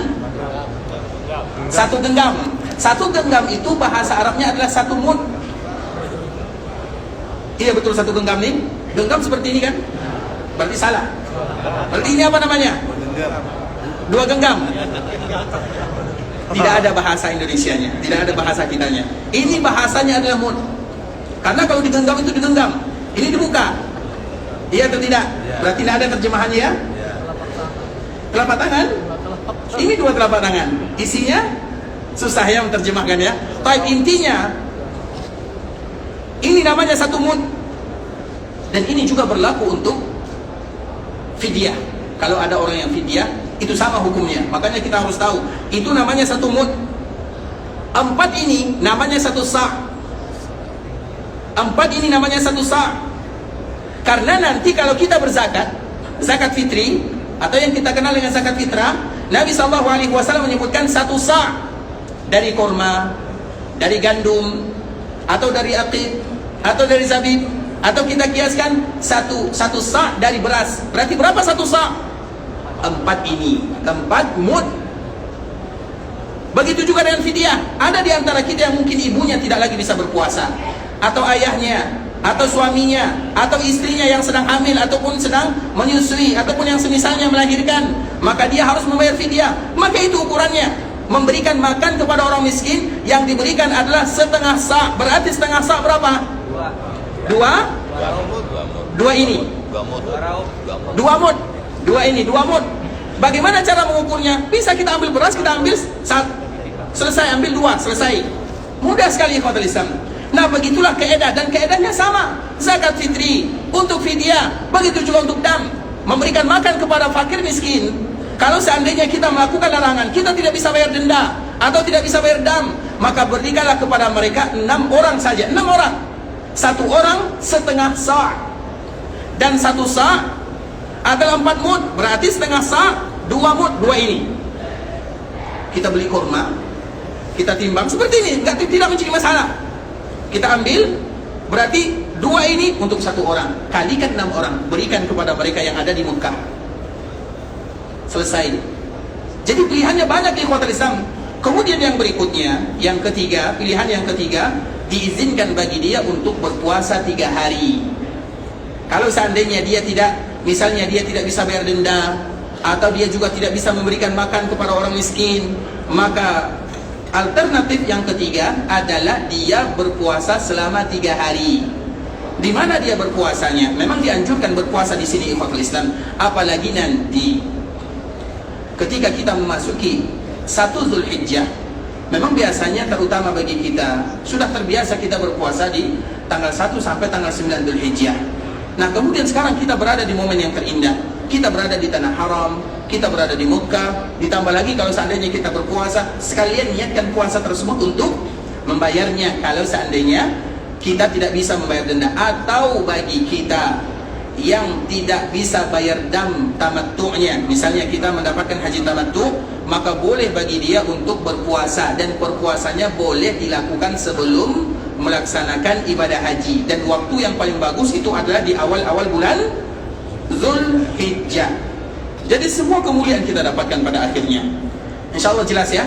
1 genggam. 1 genggam itu bahasa Arabnya adalah 1 mud. Iya betul, 1 genggam nih. Genggam seperti ini kan? Berarti salah. Berarti ini apa namanya? 2 genggam. Tidak ada bahasa Indonesianya, tidak ada bahasa kitanya. Ini bahasanya adalah mud. Karena kalau digenggam itu digenggam, ini dibuka. Iya atau tidak? Berarti tidak ada terjemahannya ya? Telapak tangan? Ini 2 telapak tangan. Isinya susah ya menerjemahkan ya. Tapi intinya ini namanya 1 mud. Dan ini juga berlaku untuk fidyah. Kalau ada orang yang fidyah, itu sama hukumnya. Makanya kita harus tahu, itu namanya 1 mud. 4 ini namanya 1 sa'. 4 ini namanya 1 sa'. Karena nanti kalau kita berzakat, zakat fitri atau yang kita kenal dengan zakat fitrah, Nabi SAW menyebutkan 1 sa' dari korma, dari gandum, atau dari aqid, atau dari zabib, atau kita kiaskan satu sa' dari beras. Berarti berapa 1 sa'? 4 ini, 4 mud. Begitu juga dengan fidyah. Ada di antara kita yang mungkin ibunya tidak lagi bisa berpuasa, atau ayahnya, atau suaminya, atau istrinya yang sedang hamil ataupun sedang menyusui, ataupun yang semisalnya melahirkan, maka dia harus membayar fidyah. Maka itu ukurannya, memberikan makan kepada orang miskin, yang diberikan adalah 1/2 sa'. Berarti 1/2 sa' berapa? 2 ini 2 mud. 2 ini 2 mud. Bagaimana cara mengukurnya? Bisa kita ambil beras, kita ambil selesai, ambil 2, selesai. Mudah sekali ikhwatul Islam. Nah begitulah keedah, dan keedahnya sama. Zakat fitri, untuk fidyah, begitu juga untuk dam, memberikan makan kepada fakir miskin. Kalau seandainya kita melakukan larangan, kita tidak bisa bayar denda atau tidak bisa bayar dam, maka berikanlah kepada mereka 6 orang saja. 6 orang, 1 orang 1/2 sa'. Dan 1 sa' adalah 4 mud. Berarti 1/2 sa', 2 mud. 2 ini kita beli kurma, kita timbang seperti ini, tidak menjadi masalah. Kita ambil, berarti 2 ini untuk 1 orang, kalikan 6 orang, berikan kepada mereka yang ada di Mekah. Selesai. Jadi pilihannya banyak di ikhwatul Islam. Kemudian yang berikutnya, yang ketiga, pilihan yang ketiga, diizinkan bagi dia untuk berpuasa 3 hari. Kalau seandainya dia tidak, misalnya dia tidak bisa bayar denda, atau dia juga tidak bisa memberikan makan kepada orang miskin, maka alternatif yang ketiga adalah dia berpuasa selama 3 hari. Di mana dia berpuasanya? Memang dianjurkan berpuasa di sini ikhwatul Islam, apalagi nanti ketika kita memasuki 1 Zulhijjah. Memang biasanya terutama bagi kita sudah terbiasa kita berpuasa di tanggal 1 sampai tanggal 9 Zulhijjah. Nah kemudian sekarang kita berada di momen yang terindah. Kita berada di tanah haram, kita berada di Mekah. Ditambah lagi kalau seandainya kita berpuasa, sekalian niatkan puasa tersebut untuk membayarnya kalau seandainya kita tidak bisa membayar denda. Atau bagi kita yang tidak bisa bayar dam tamattu'nya, misalnya kita mendapatkan haji tamattu', maka boleh bagi dia untuk berpuasa, dan berpuasanya boleh dilakukan sebelum melaksanakan ibadah haji. Dan waktu yang paling bagus itu adalah di awal-awal bulan Zulhijjah. Jadi semua kemuliaan kita dapatkan pada akhirnya. InsyaAllah jelas ya?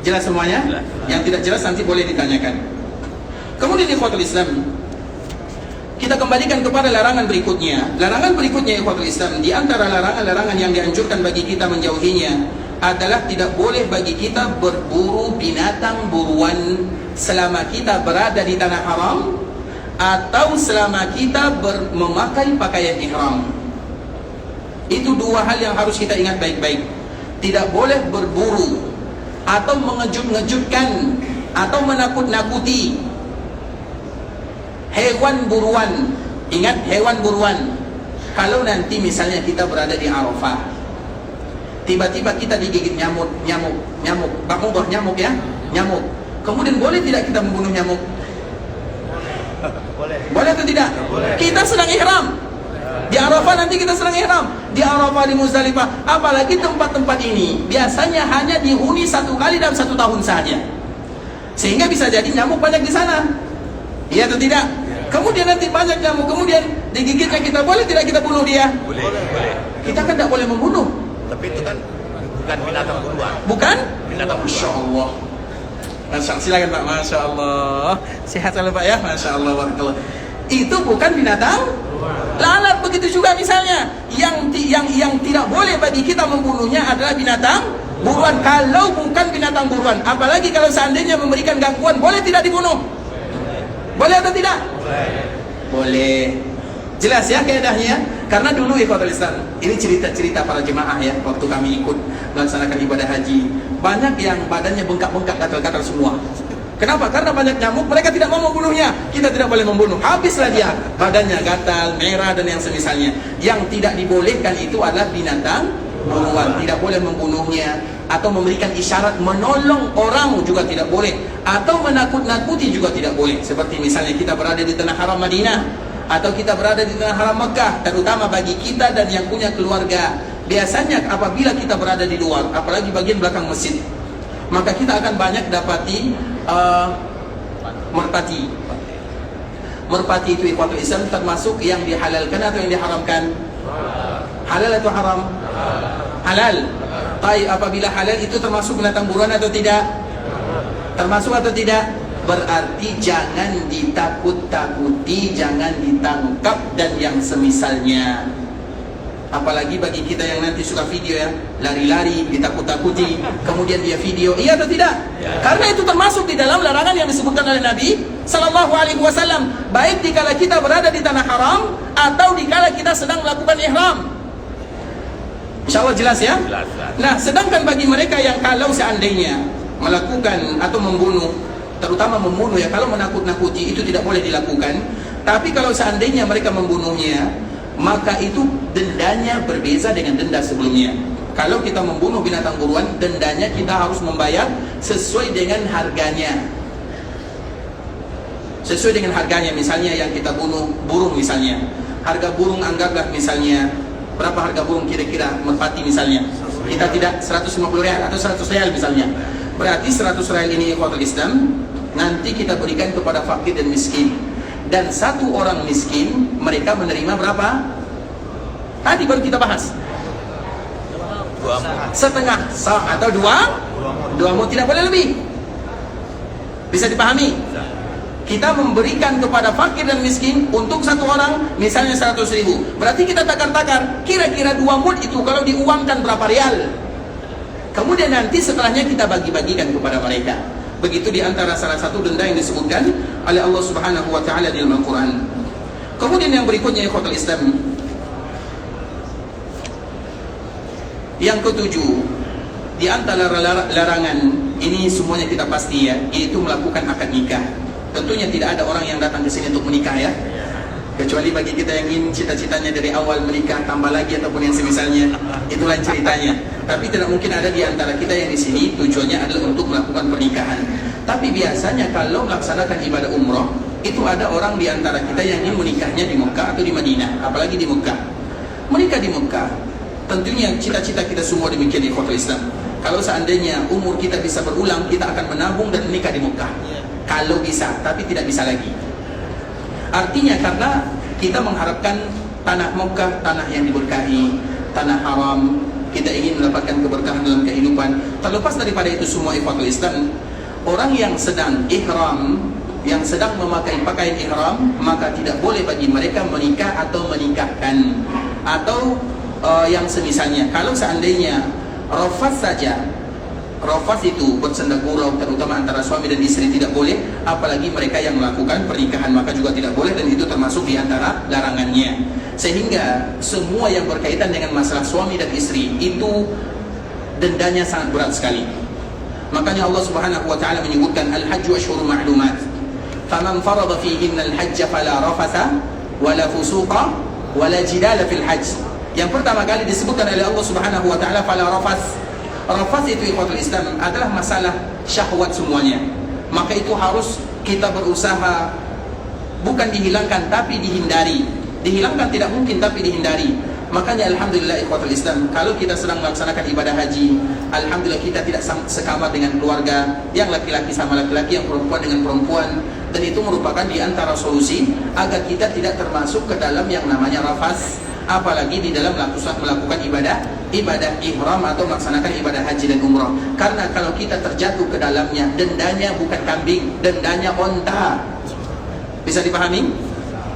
Jelas semuanya? Yang tidak jelas nanti boleh ditanyakan. Kemudian ikhwatul Islam, kita kembalikan kepada larangan berikutnya. Larangan berikutnya ikhwatul Islam, di antara larangan-larangan yang dianjurkan bagi kita menjauhinya adalah tidak boleh bagi kita berburu binatang buruan selama kita berada di tanah haram atau selama kita memakai pakaian ihram. Itu dua hal yang harus kita ingat baik-baik. Tidak boleh berburu atau mengejut-ngejutkan atau menakut-nakuti hewan buruan. Ingat, hewan buruan. Kalau nanti misalnya kita berada di Arafah, tiba-tiba kita digigit nyamuk. Bak mubah nyamuk ya, nyamuk. Kemudian boleh tidak kita membunuh nyamuk? Boleh atau tidak? Kita sedang ihram. Di Arafah nanti kita sedang ihram. Di Arafah, di Muzdalifah, apalagi tempat-tempat ini biasanya hanya dihuni satu kali dalam 1 tahun saja, sehingga bisa jadi nyamuk banyak di sana. Iya atau tidak? Kemudian nanti banyak nyamuk, kemudian digigitnya kita, boleh tidak kita bunuh dia? Boleh. Kita kan tidak boleh membunuh. Tapi itu kan bukan binatang buruan. Bukan? Binatang buruan. Masya Allah. Silakan Pak. Masya Allah. Sehat selalu Pak ya. Masya Allah. Barakallah. Itu bukan binatang lalat. Begitu juga misalnya yang tidak boleh bagi kita membunuhnya adalah binatang buruan. Kalau bukan binatang buruan, apalagi kalau seandainya memberikan gangguan, boleh tidak dibunuh? Boleh atau tidak? Boleh. Jelas ya kaedahnya? Karena dulu ikhwatul Islam, ini cerita-cerita para jemaah ya, waktu kami ikut melaksanakan ibadah haji, banyak yang badannya bengkak-bengkak, gatal-gatal semua. Kenapa? Karena banyak nyamuk, mereka tidak mau membunuhnya. Kita tidak boleh membunuh, habislah dia, badannya gatal, merah dan yang semisalnya. Yang tidak dibolehkan itu adalah binatang buruan. Tidak boleh membunuhnya, atau memberikan isyarat menolong orang juga tidak boleh, atau menakut-nakuti juga tidak boleh. Seperti misalnya kita berada di tanah haram Madinah, atau kita berada di tanah haram Mekah, terutama bagi kita dan yang punya keluarga. Biasanya apabila kita berada di luar, apalagi bagian belakang masjid, maka kita akan banyak dapati merpati. Merpati itu ikhwatul Islam termasuk yang dihalalkan atau yang diharamkan? Halal atau haram? Halal. Tapi apabila halal itu termasuk binatang buruan atau tidak? Termasuk atau tidak? Berarti jangan ditakut-takuti, jangan ditangkap dan yang semisalnya. Apalagi bagi kita yang nanti suka video ya, lari-lari, ditakut-takuti, kemudian dia video, iya atau tidak? Karena itu termasuk di dalam larangan yang disebutkan oleh Nabi Sallallahu Alaihi Wasallam, baik dikala kita berada di tanah haram atau dikala kita sedang melakukan ihram. Insya Allah jelas ya? Nah, sedangkan bagi mereka yang kalau seandainya melakukan atau membunuh, terutama membunuh ya, kalau menakut-nakuti itu tidak boleh dilakukan. Tapi kalau seandainya mereka membunuhnya, maka itu dendanya berbeza dengan denda sebelumnya. Kalau kita membunuh binatang buruan, dendanya kita harus membayar sesuai dengan harganya. Sesuai dengan harganya. Misalnya yang kita bunuh burung misalnya, harga burung anggaplah misalnya, berapa harga burung kira-kira merpati misalnya, kita tidak 150 real atau 100 real misalnya, berarti 100 real ini ikhwatul Islam nanti kita berikan kepada fakir dan miskin. Dan satu orang miskin mereka menerima berapa? Tadi baru kita bahas, 2 setengah sa atau 2 mud, tidak boleh lebih. Bisa dipahami? Kita memberikan kepada fakir dan miskin untuk satu orang misalnya 100.000, berarti kita takar-takar kira-kira 2 mud itu kalau diuangkan berapa real. Kemudian nanti setelahnya kita bagi-bagikan kepada mereka. Begitu diantara salah satu denda yang disebutkan oleh Allah Subhanahu wa Ta'ala di dalam Al-Quran. Kemudian yang berikutnya ikhwatul Islam, yang ketujuh di antara larangan ini semuanya kita pasti ya, yaitu melakukan akad nikah. Tentunya tidak ada orang yang datang ke sini untuk menikah ya, kecuali bagi kita yang ingin cita-citanya dari awal menikah tambah lagi ataupun yang semisalnya, itulah ceritanya. Tapi tidak mungkin ada di antara kita yang di sini tujuannya adalah untuk melakukan pernikahan. Tapi biasanya kalau melaksanakan ibadah umroh, itu ada orang di antara kita yang ingin menikahnya di Mekah atau di Madinah, apalagi di Mekah. Menikah di Mekah, tentunya cita-cita kita semua demikian di ikhwatul Islam. Kalau seandainya umur kita bisa berulang, kita akan menabung dan menikah di Mekah. Kalau bisa, tapi tidak bisa lagi. Artinya karena kita mengharapkan tanah Mekah, tanah yang diberkahi, tanah haram, kita ingin mendapatkan keberkahan dalam kehidupan. Terlepas daripada itu semua ikhwatul Islam, orang yang sedang ihram yang sedang memakai pakaian ihram, maka tidak boleh bagi mereka menikah atau menikahkan atau yang semisalnya. Kalau seandainya rafas saja, rafas itu bersenda gurau terutama antara suami dan istri tidak boleh, apalagi mereka yang melakukan pernikahan maka juga tidak boleh, dan itu termasuk di antara larangannya. Sehingga semua yang berkaitan dengan masalah suami dan istri itu dendanya sangat berat sekali. Makanya Allah Subhanahu wa taala menyebutkan al-hajju asyhurun ma'lumat. Faman farada fihinna al-hajj fala rafatha wala fusuqa wala jidala fil hajj. Yang pertama kali disebutkan oleh Allah Subhanahu wa taala fala rafath. Rafath itu ikhwatul Islam adalah masalah syahwat semuanya. Maka itu harus kita berusaha bukan dihilangkan tapi dihindari. Dihilangkan tidak mungkin tapi dihindari. Makanya alhamdulillah ikhwatul Islam, kalau kita sedang melaksanakan ibadah haji, alhamdulillah kita tidak sekamar dengan keluarga, yang laki-laki sama laki-laki, yang perempuan dengan perempuan, dan itu merupakan di antara solusi agar kita tidak termasuk ke dalam yang namanya rafas, apalagi di dalam melakukan ibadah ihram atau melaksanakan ibadah haji dan umrah. Karena kalau kita terjatuh ke dalamnya, dendanya bukan kambing, dendanya onta. Bisa dipahami?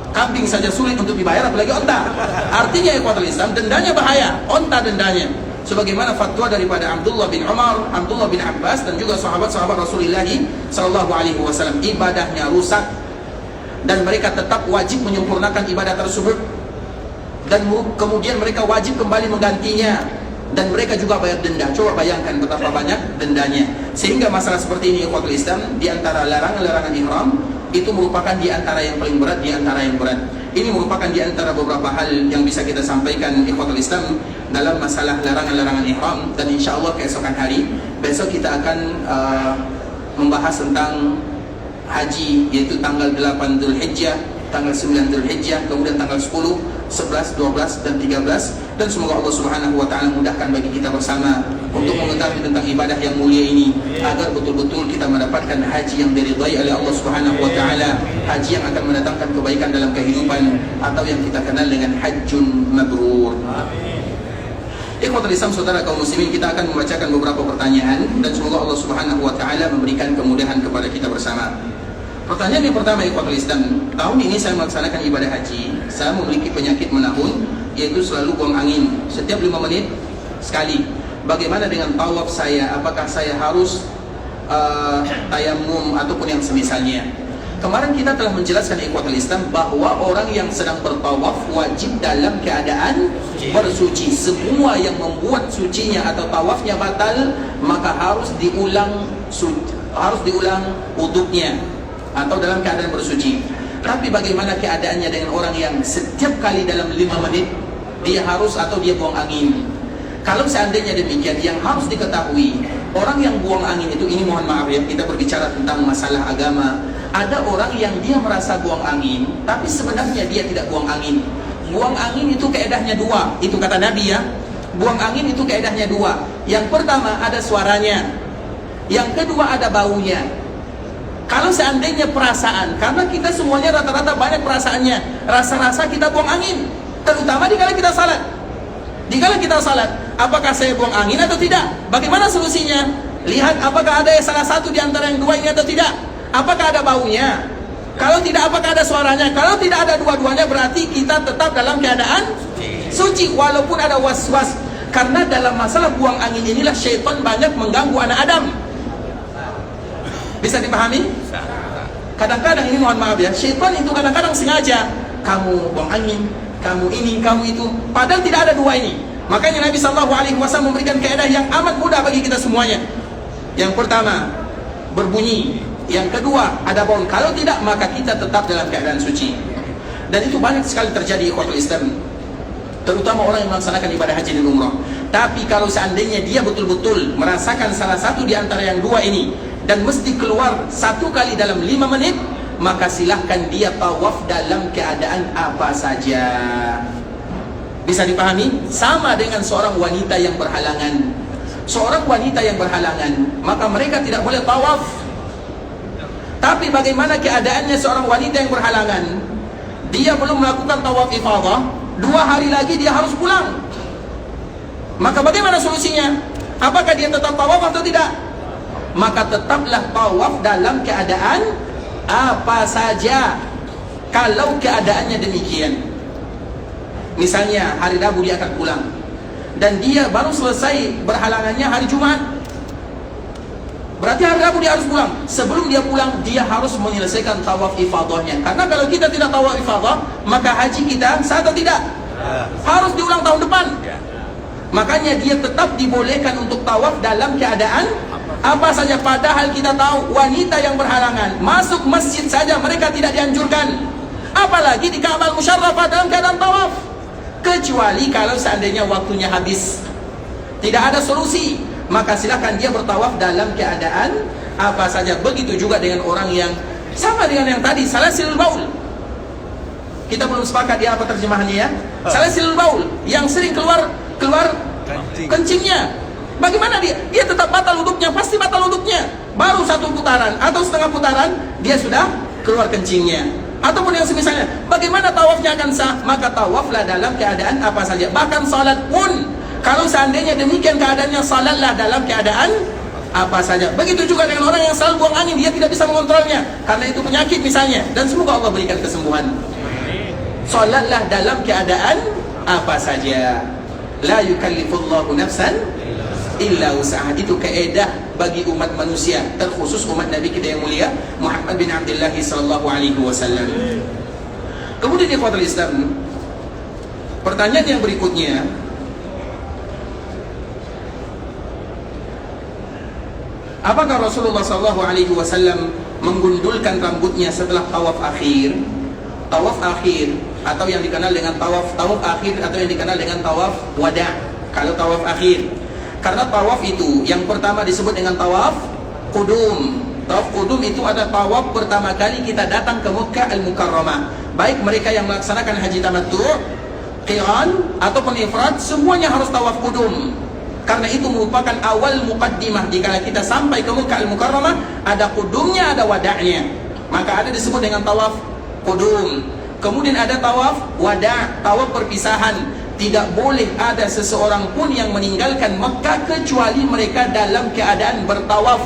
Kambing saja sulit untuk dibayar, apalagi onta. Artinya ikhwatul Islam, dendanya bahaya, onta dendanya. Sebagaimana fatwa daripada Abdullah bin Umar, Abdullah bin Abbas, dan juga sahabat-sahabat Rasulullah SAW, ibadahnya rusak dan mereka tetap wajib menyempurnakan ibadah tersebut, dan kemudian mereka wajib kembali menggantinya, dan mereka juga bayar denda. Coba bayangkan betapa banyak dendanya. Sehingga masalah seperti ini ikhwatul Islam, di antara larangan-larangan ihram itu merupakan di antara yang paling berat, di antara yang berat. Ini merupakan di antara beberapa hal yang bisa kita sampaikan ikhwatul Islam dalam masalah larangan-larangan ihram. Dan insyaallah keesokan hari, besok kita akan membahas tentang haji, yaitu tanggal 8 Dzulhijjah, tanggal 9 Dzulhijjah, kemudian tanggal 10, 11, 12, dan 13. Dan semoga Allah Subhanahu wa taala mudahkan bagi kita bersama untuk mengetahui tentang ibadah yang mulia ini, agar betul-betul kita mendapatkan haji yang diridhai oleh Allah Subhanahu wa taala, haji yang akan mendatangkan kebaikan dalam kehidupan, atau yang kita kenal dengan hajjun mabrur. Ikhwatul Islam, saudara kaum muslimin, kita akan membacakan beberapa pertanyaan dan semoga Allah Subhanahu wa taala memberikan kemudahan kepada kita bersama. Pertanyaan yang pertama ikhwatul Islam, tahun ini saya melaksanakan ibadah haji. Saya memiliki penyakit menahun, yaitu selalu buang angin setiap 5 menit sekali. Bagaimana dengan tawaf saya? Apakah saya harus tayamum ataupun yang semisalnya? Kemarin kita telah menjelaskan ikhwatul Islam bahwa orang yang sedang bertawaf wajib dalam keadaan bersuci. Semua yang membuat sucinya atau tawafnya batal, maka harus diulang wuduknya atau dalam keadaan bersuci. Tapi bagaimana keadaannya dengan orang yang setiap kali dalam 5 menit dia harus atau dia buang angin? Kalau seandainya demikian, yang harus diketahui, orang yang buang angin itu, ini mohon maaf ya, kita berbicara tentang masalah agama. Ada orang yang dia merasa buang angin, tapi sebenarnya dia tidak buang angin. Buang angin itu keedahnya 2, itu kata Nabi ya. Buang angin itu keedahnya 2. Yang pertama ada suaranya, yang kedua ada baunya. Kalau seandainya perasaan, karena kita semuanya rata-rata banyak perasaannya, rasa-rasa kita buang angin, terutama dikala kita salat. Dikala kita salat, apakah saya buang angin atau tidak? Bagaimana solusinya? Lihat apakah ada salah satu di antara yang 2 ini atau tidak. Apakah ada baunya? Kalau tidak, apakah ada suaranya? Kalau tidak ada dua-duanya, berarti kita tetap dalam keadaan suci, walaupun ada was-was. Karena dalam masalah buang angin inilah syaitan banyak mengganggu anak Adam. Bisa dipahami? Kadang-kadang ini mohon maaf ya, syaitan itu kadang-kadang sengaja, kamu buang angin, kamu ini, kamu itu, padahal tidak ada 2 ini. Makanya Nabi SAW memberikan keadaan yang amat mudah bagi kita semuanya. Yang pertama, berbunyi. Yang kedua, ada bau. Kalau tidak, maka kita tetap dalam keadaan suci. Dan itu banyak sekali terjadi ikhwatul Islam, terutama orang yang melaksanakan ibadah haji dan umrah. Tapi kalau seandainya dia betul-betul merasakan salah satu di antara yang 2 ini, dan mesti keluar 1 kali dalam 5 menit, maka silahkan dia tawaf dalam keadaan apa saja. Bisa dipahami? Sama dengan seorang wanita yang berhalangan. Seorang wanita yang berhalangan, maka mereka tidak boleh tawaf. Tapi bagaimana keadaannya seorang wanita yang berhalangan? Dia belum melakukan tawaf ifadah, 2 hari lagi dia harus pulang. Maka bagaimana solusinya? Apakah dia tetap tawaf atau tidak? Maka tetaplah tawaf dalam keadaan apa saja kalau keadaannya demikian. Misalnya hari Rabu dia akan pulang dan dia baru selesai berhalangannya hari Jumat, berarti hari Rabu dia harus pulang. Sebelum dia pulang, dia harus menyelesaikan tawaf ifadahnya. Karena kalau kita tidak tawaf ifadah, maka haji kita sah atau tidak? Harus diulang tahun depan. Makanya dia tetap dibolehkan untuk tawaf dalam keadaan apa saja. Padahal kita tahu wanita yang berhalangan masuk masjid saja mereka tidak dianjurkan, apalagi di Ka'bah Musyarrafah dalam keadaan tawaf. Kecuali kalau seandainya waktunya habis, tidak ada solusi, maka silakan dia bertawaf dalam keadaan apa saja. Begitu juga dengan orang yang sama dengan yang tadi, salasilul baul. Kita belum sepakat ya apa terjemahannya ya. Salasilul baul, yang sering keluar kencingnya. Bagaimana dia? Dia tetap batal wuduknya, pasti batal wuduknya. Baru 1 putaran atau setengah putaran dia sudah keluar kencingnya. Ataupun yang semisalnya, bagaimana tawafnya akan sah? Maka tawaflah dalam keadaan apa saja. Bahkan salat pun, kalau seandainya demikian keadaannya, salatlah dalam keadaan apa saja. Begitu juga dengan orang yang selalu buang angin, dia tidak bisa mengontrolnya karena itu penyakit misalnya, dan semoga Allah berikan kesembuhan. Salatlah dalam keadaan apa saja. La yukallifullahu nafsan illa usaha. Itu kaedah bagi umat manusia, terkhusus umat Nabi kita yang mulia Muhammad bin Abdullah sallallahu alaihi wasallam. Kemudian ikhwatul Islam, pertanyaan yang berikutnya, apakah Rasulullah sallallahu alaihi wasallam menggundulkan rambutnya setelah tawaf akhir? Tawaf akhir atau yang dikenal dengan tawaf akhir atau yang dikenal dengan tawaf wada. Kalau tawaf akhir, karena tawaf itu yang pertama disebut dengan tawaf qudum. Tawaf qudum itu ada tawaf pertama kali kita datang ke Mekah Al-Mukarramah. Baik mereka yang melaksanakan haji tamattu', qiran ataupun ifrad, semuanya harus tawaf qudum. Karena itu merupakan awal muqaddimah. Jika kita sampai ke Mekah Al-Mukarramah, ada qudumnya, ada wada'nya. Maka ada disebut dengan tawaf qudum. Kemudian ada tawaf wada', tawaf perpisahan. Tidak boleh ada seseorang pun yang meninggalkan Mekah kecuali mereka dalam keadaan bertawaf.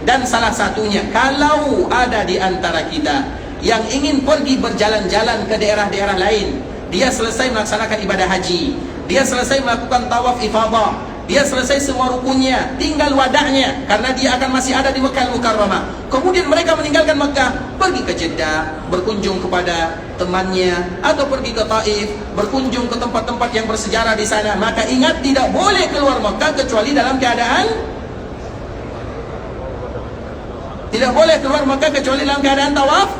Dan salah satunya, kalau ada di antara kita yang ingin pergi berjalan-jalan ke daerah-daerah lain, dia selesai melaksanakan ibadah haji, dia selesai melakukan tawaf ifadah, dia selesai semua rukunnya, tinggal wadahnya, karena dia akan masih ada di Mekah Al-Mukarramah. Kemudian mereka meninggalkan Mekah, pergi ke Jeddah, berkunjung kepada temannya, atau pergi ke Taif, berkunjung ke tempat-tempat yang bersejarah di sana. Maka ingat, tidak boleh keluar Mekah kecuali dalam keadaan tawaf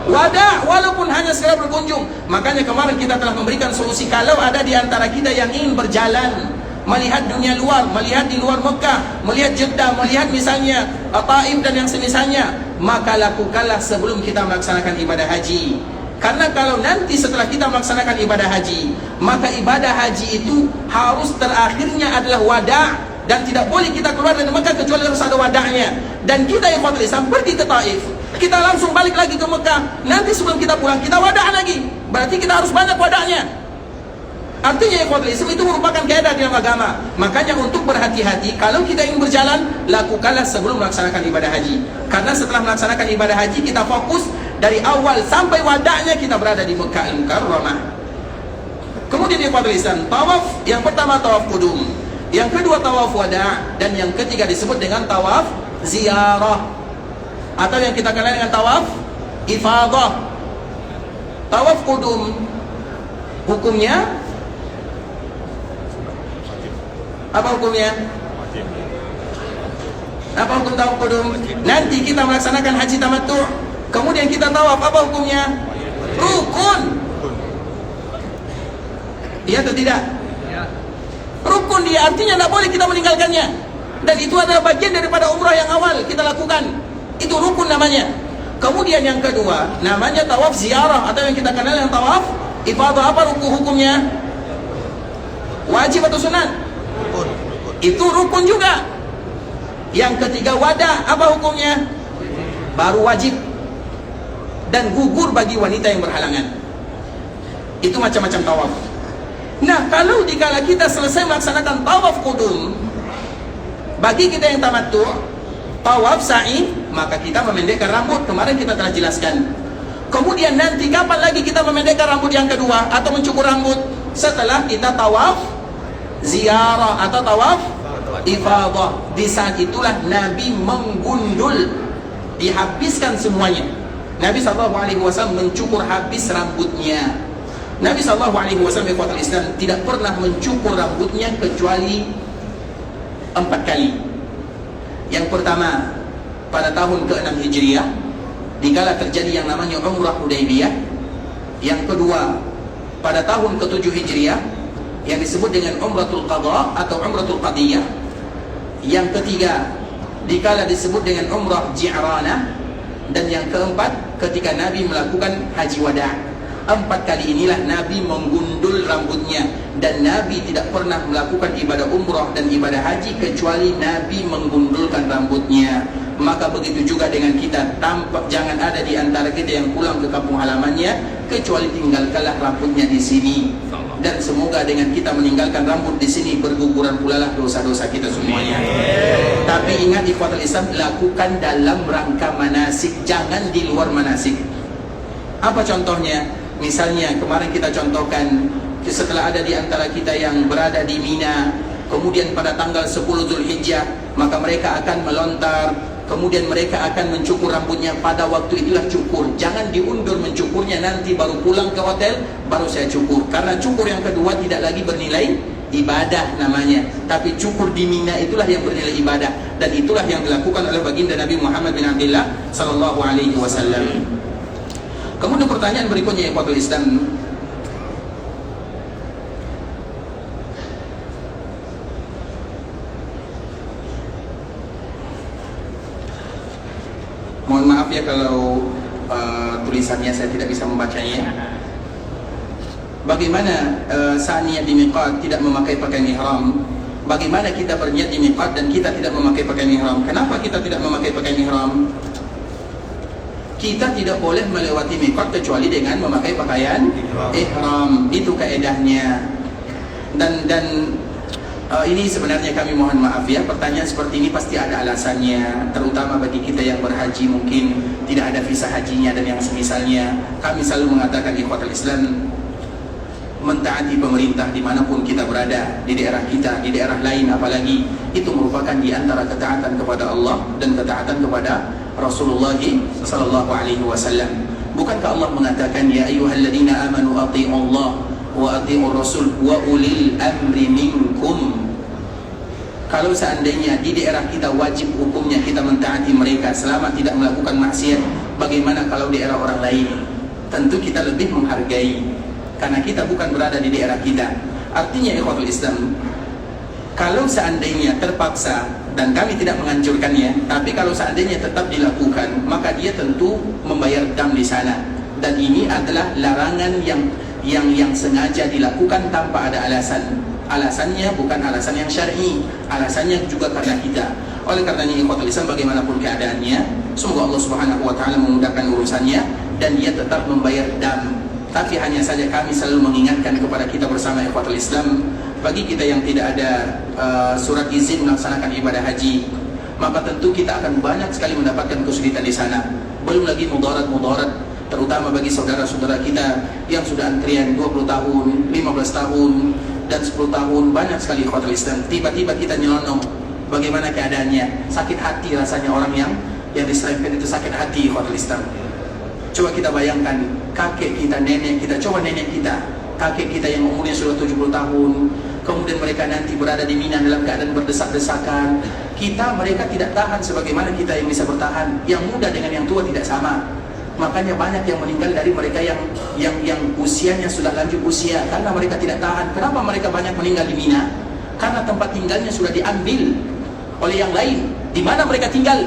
wada, walaupun hanya sekedar berkunjung. Makanya kemarin kita telah memberikan solusi, kalau ada di antara kita yang ingin berjalan melihat dunia luar, melihat di luar Mekah, melihat Jeddah, melihat misalnya Taif dan yang semisalnya, maka lakukanlah sebelum kita melaksanakan ibadah haji. Karena kalau nanti setelah kita melaksanakan ibadah haji, maka ibadah haji itu harus terakhirnya adalah wada', dan tidak boleh kita keluar dari Mekah kecuali harus ada wada'nya. Dan kita yang ikhwatul Islam pergi ke Taif, kita langsung balik lagi ke Mekah, nanti sebelum kita pulang kita wada' lagi, berarti kita harus banyak wada'nya. Artinya ikhwatul Islam itu merupakan kaidah dalam agama. Makanya untuk berhati-hati, kalau kita ingin berjalan, lakukanlah sebelum melaksanakan ibadah haji. Karena setelah melaksanakan ibadah haji, kita fokus dari awal sampai wada'nya kita berada di Mekah Al-Mukarramah. Kemudian ikhwatul Islam, tawaf yang pertama tawaf qudum, yang kedua tawaf wada', dan yang ketiga disebut dengan tawaf ziarah, atau yang kita kenal dengan tawaf ifadah. Tawaf qudum hukumnya apa hukumnya? Apa hukum tawaf qudum? Nanti kita melaksanakan haji tamattu', kemudian kita tawaf, apa hukumnya? Rukun. Iya atau tidak? Rukun dia, artinya tidak boleh kita meninggalkannya. Dan itu adalah bagian daripada umrah yang awal kita lakukan. Itu rukun namanya. Kemudian yang kedua, namanya tawaf ziarah, atau yang kita kenal yang tawaf ifadah. Apa hukumnya? Wajib atau sunat? Itu rukun juga. Yang ketiga wada, apa hukumnya? Baru wajib dan gugur bagi wanita yang berhalangan. Itu macam-macam tawaf. Nah, kalau dikala kita selesai melaksanakan tawaf qudum, bagi kita yang tamattu', tawaf, sa'i, maka kita memendekkan rambut. Kemarin kita telah jelaskan. Kemudian nanti kapan lagi kita memendekkan rambut yang kedua atau mencukur rambut? Setelah kita tawaf ziarah atau tawaf ifadah. Di saat itulah Nabi menggundul, dihabiskan semuanya. Nabi SAW mencukur habis rambutnya. Nabi SAW ikhwatul Islam tidak pernah mencukur rambutnya kecuali 4 kali. Yang pertama pada tahun ke-6 Hijriah, dikala terjadi yang namanya Umrah Hudaybiyah. Yang kedua pada tahun ke-7 Hijriah, yang disebut dengan Umratul Qadha atau Umratul Qadiyah. Yang ketiga dikala disebut dengan Umrah Ji'ranah. Dan yang keempat ketika Nabi melakukan Haji Wada'. 4 kali inilah Nabi menggundul rambutnya. Dan Nabi tidak pernah melakukan ibadah umrah dan ibadah haji kecuali Nabi menggundulkan rambutnya. Maka begitu juga dengan kita, tampak jangan ada di antara kita yang pulang ke kampung halamannya kecuali tinggalkanlah rambutnya di sini. Dan semoga dengan kita meninggalkan rambut di sini berguguran pula lah dosa-dosa kita semuanya. Tapi ingat ikhwatul Islam, lakukan dalam rangka manasik, jangan di luar manasik. Apa contohnya? Misalnya kemarin kita contohkan, setelah ada di antara kita yang berada di Mina, kemudian pada tanggal 10 Zulhijjah, maka mereka akan melontar, kemudian mereka akan mencukur rambutnya. Pada waktu itulah cukur. Jangan diundur mencukurnya, nanti baru pulang ke hotel baru saya cukur. Karena cukur yang kedua tidak lagi bernilai ibadah namanya, tapi cukur di Mina itulah yang bernilai ibadah. Dan itulah yang dilakukan oleh baginda Nabi Muhammad bin Abdullah sallallahu alaihi wasallam. Kemudian pertanyaan berikutnya ikhwatul Islam, mohon maaf ya kalau tulisannya saya tidak bisa membacanya. Bagaimana saat niat di miqat tidak memakai pakaian ihram? Bagaimana kita berniat di miqat dan kita tidak memakai pakaian ihram? Kenapa kita tidak memakai pakaian ihram? Kita tidak boleh melewati miqat kecuali dengan memakai pakaian ihram. Itu kaedahnya. Dan ini sebenarnya kami mohon maaf ya, pertanyaan seperti ini pasti ada alasannya, terutama bagi kita yang berhaji mungkin tidak ada visa hajinya dan yang semisalnya. Kami selalu mengatakan ikhwatul Islam, mentaati pemerintah dimanapun kita berada, di daerah kita, di daerah lain apalagi, itu merupakan di antara ketaatan kepada Allah dan ketaatan kepada Rasulullah sallallahu alaihi wasallam. Bukankah Allah mengatakan ya ayyuhalladzina amanu athi'ullah wa athi'ur rasul wa ulil amri minkum. Kalau seandainya di daerah kita wajib hukumnya kita mentaati mereka selama tidak melakukan maksiat, bagaimana kalau di daerah orang lain? Tentu kita lebih menghargai karena kita bukan berada di daerah kita. Artinya ikhwatul Islam, kalau seandainya terpaksa, dan kami tidak menganjurkannya, tapi kalau seandainya tetap dilakukan, maka dia tentu membayar dam di sana. Dan ini adalah larangan yang sengaja dilakukan tanpa ada alasan. Alasannya bukan alasan yang syar'i, alasannya juga karena kita. Oleh karenanya ikhwatul Islam, bagaimanapun keadaannya, semoga Allah Subhanahu wa taala memudahkan urusannya dan dia tetap membayar dam. Tapi hanya saja kami selalu mengingatkan kepada kita bersama ikhwatul Islam, bagi kita yang tidak ada surat izin melaksanakan ibadah haji, maka tentu kita akan banyak sekali mendapatkan kesulitan di sana. Belum lagi mudarat-mudarat, terutama bagi saudara-saudara kita yang sudah antrian 20 tahun, 15 tahun, dan 10 tahun. Banyak sekali ikhwatul Islam, tiba-tiba kita nyelonong. Bagaimana keadaannya? Sakit hati rasanya orang yang diserempet itu sakit hati ikhwatul Islam. Coba kita bayangkan, kakek kita, nenek kita, coba nenek kita, kakek kita yang umurnya sudah 70 tahun, kemudian mereka nanti berada di Mina dalam keadaan berdesak-desakan. Mereka tidak tahan sebagaimana kita yang bisa bertahan. Yang muda dengan yang tua tidak sama. Makanya banyak yang meninggal dari mereka yang usianya sudah lanjut usia karena mereka tidak tahan. Kenapa mereka banyak meninggal di Mina? Karena tempat tinggalnya sudah diambil oleh yang lain. Di mana mereka tinggal?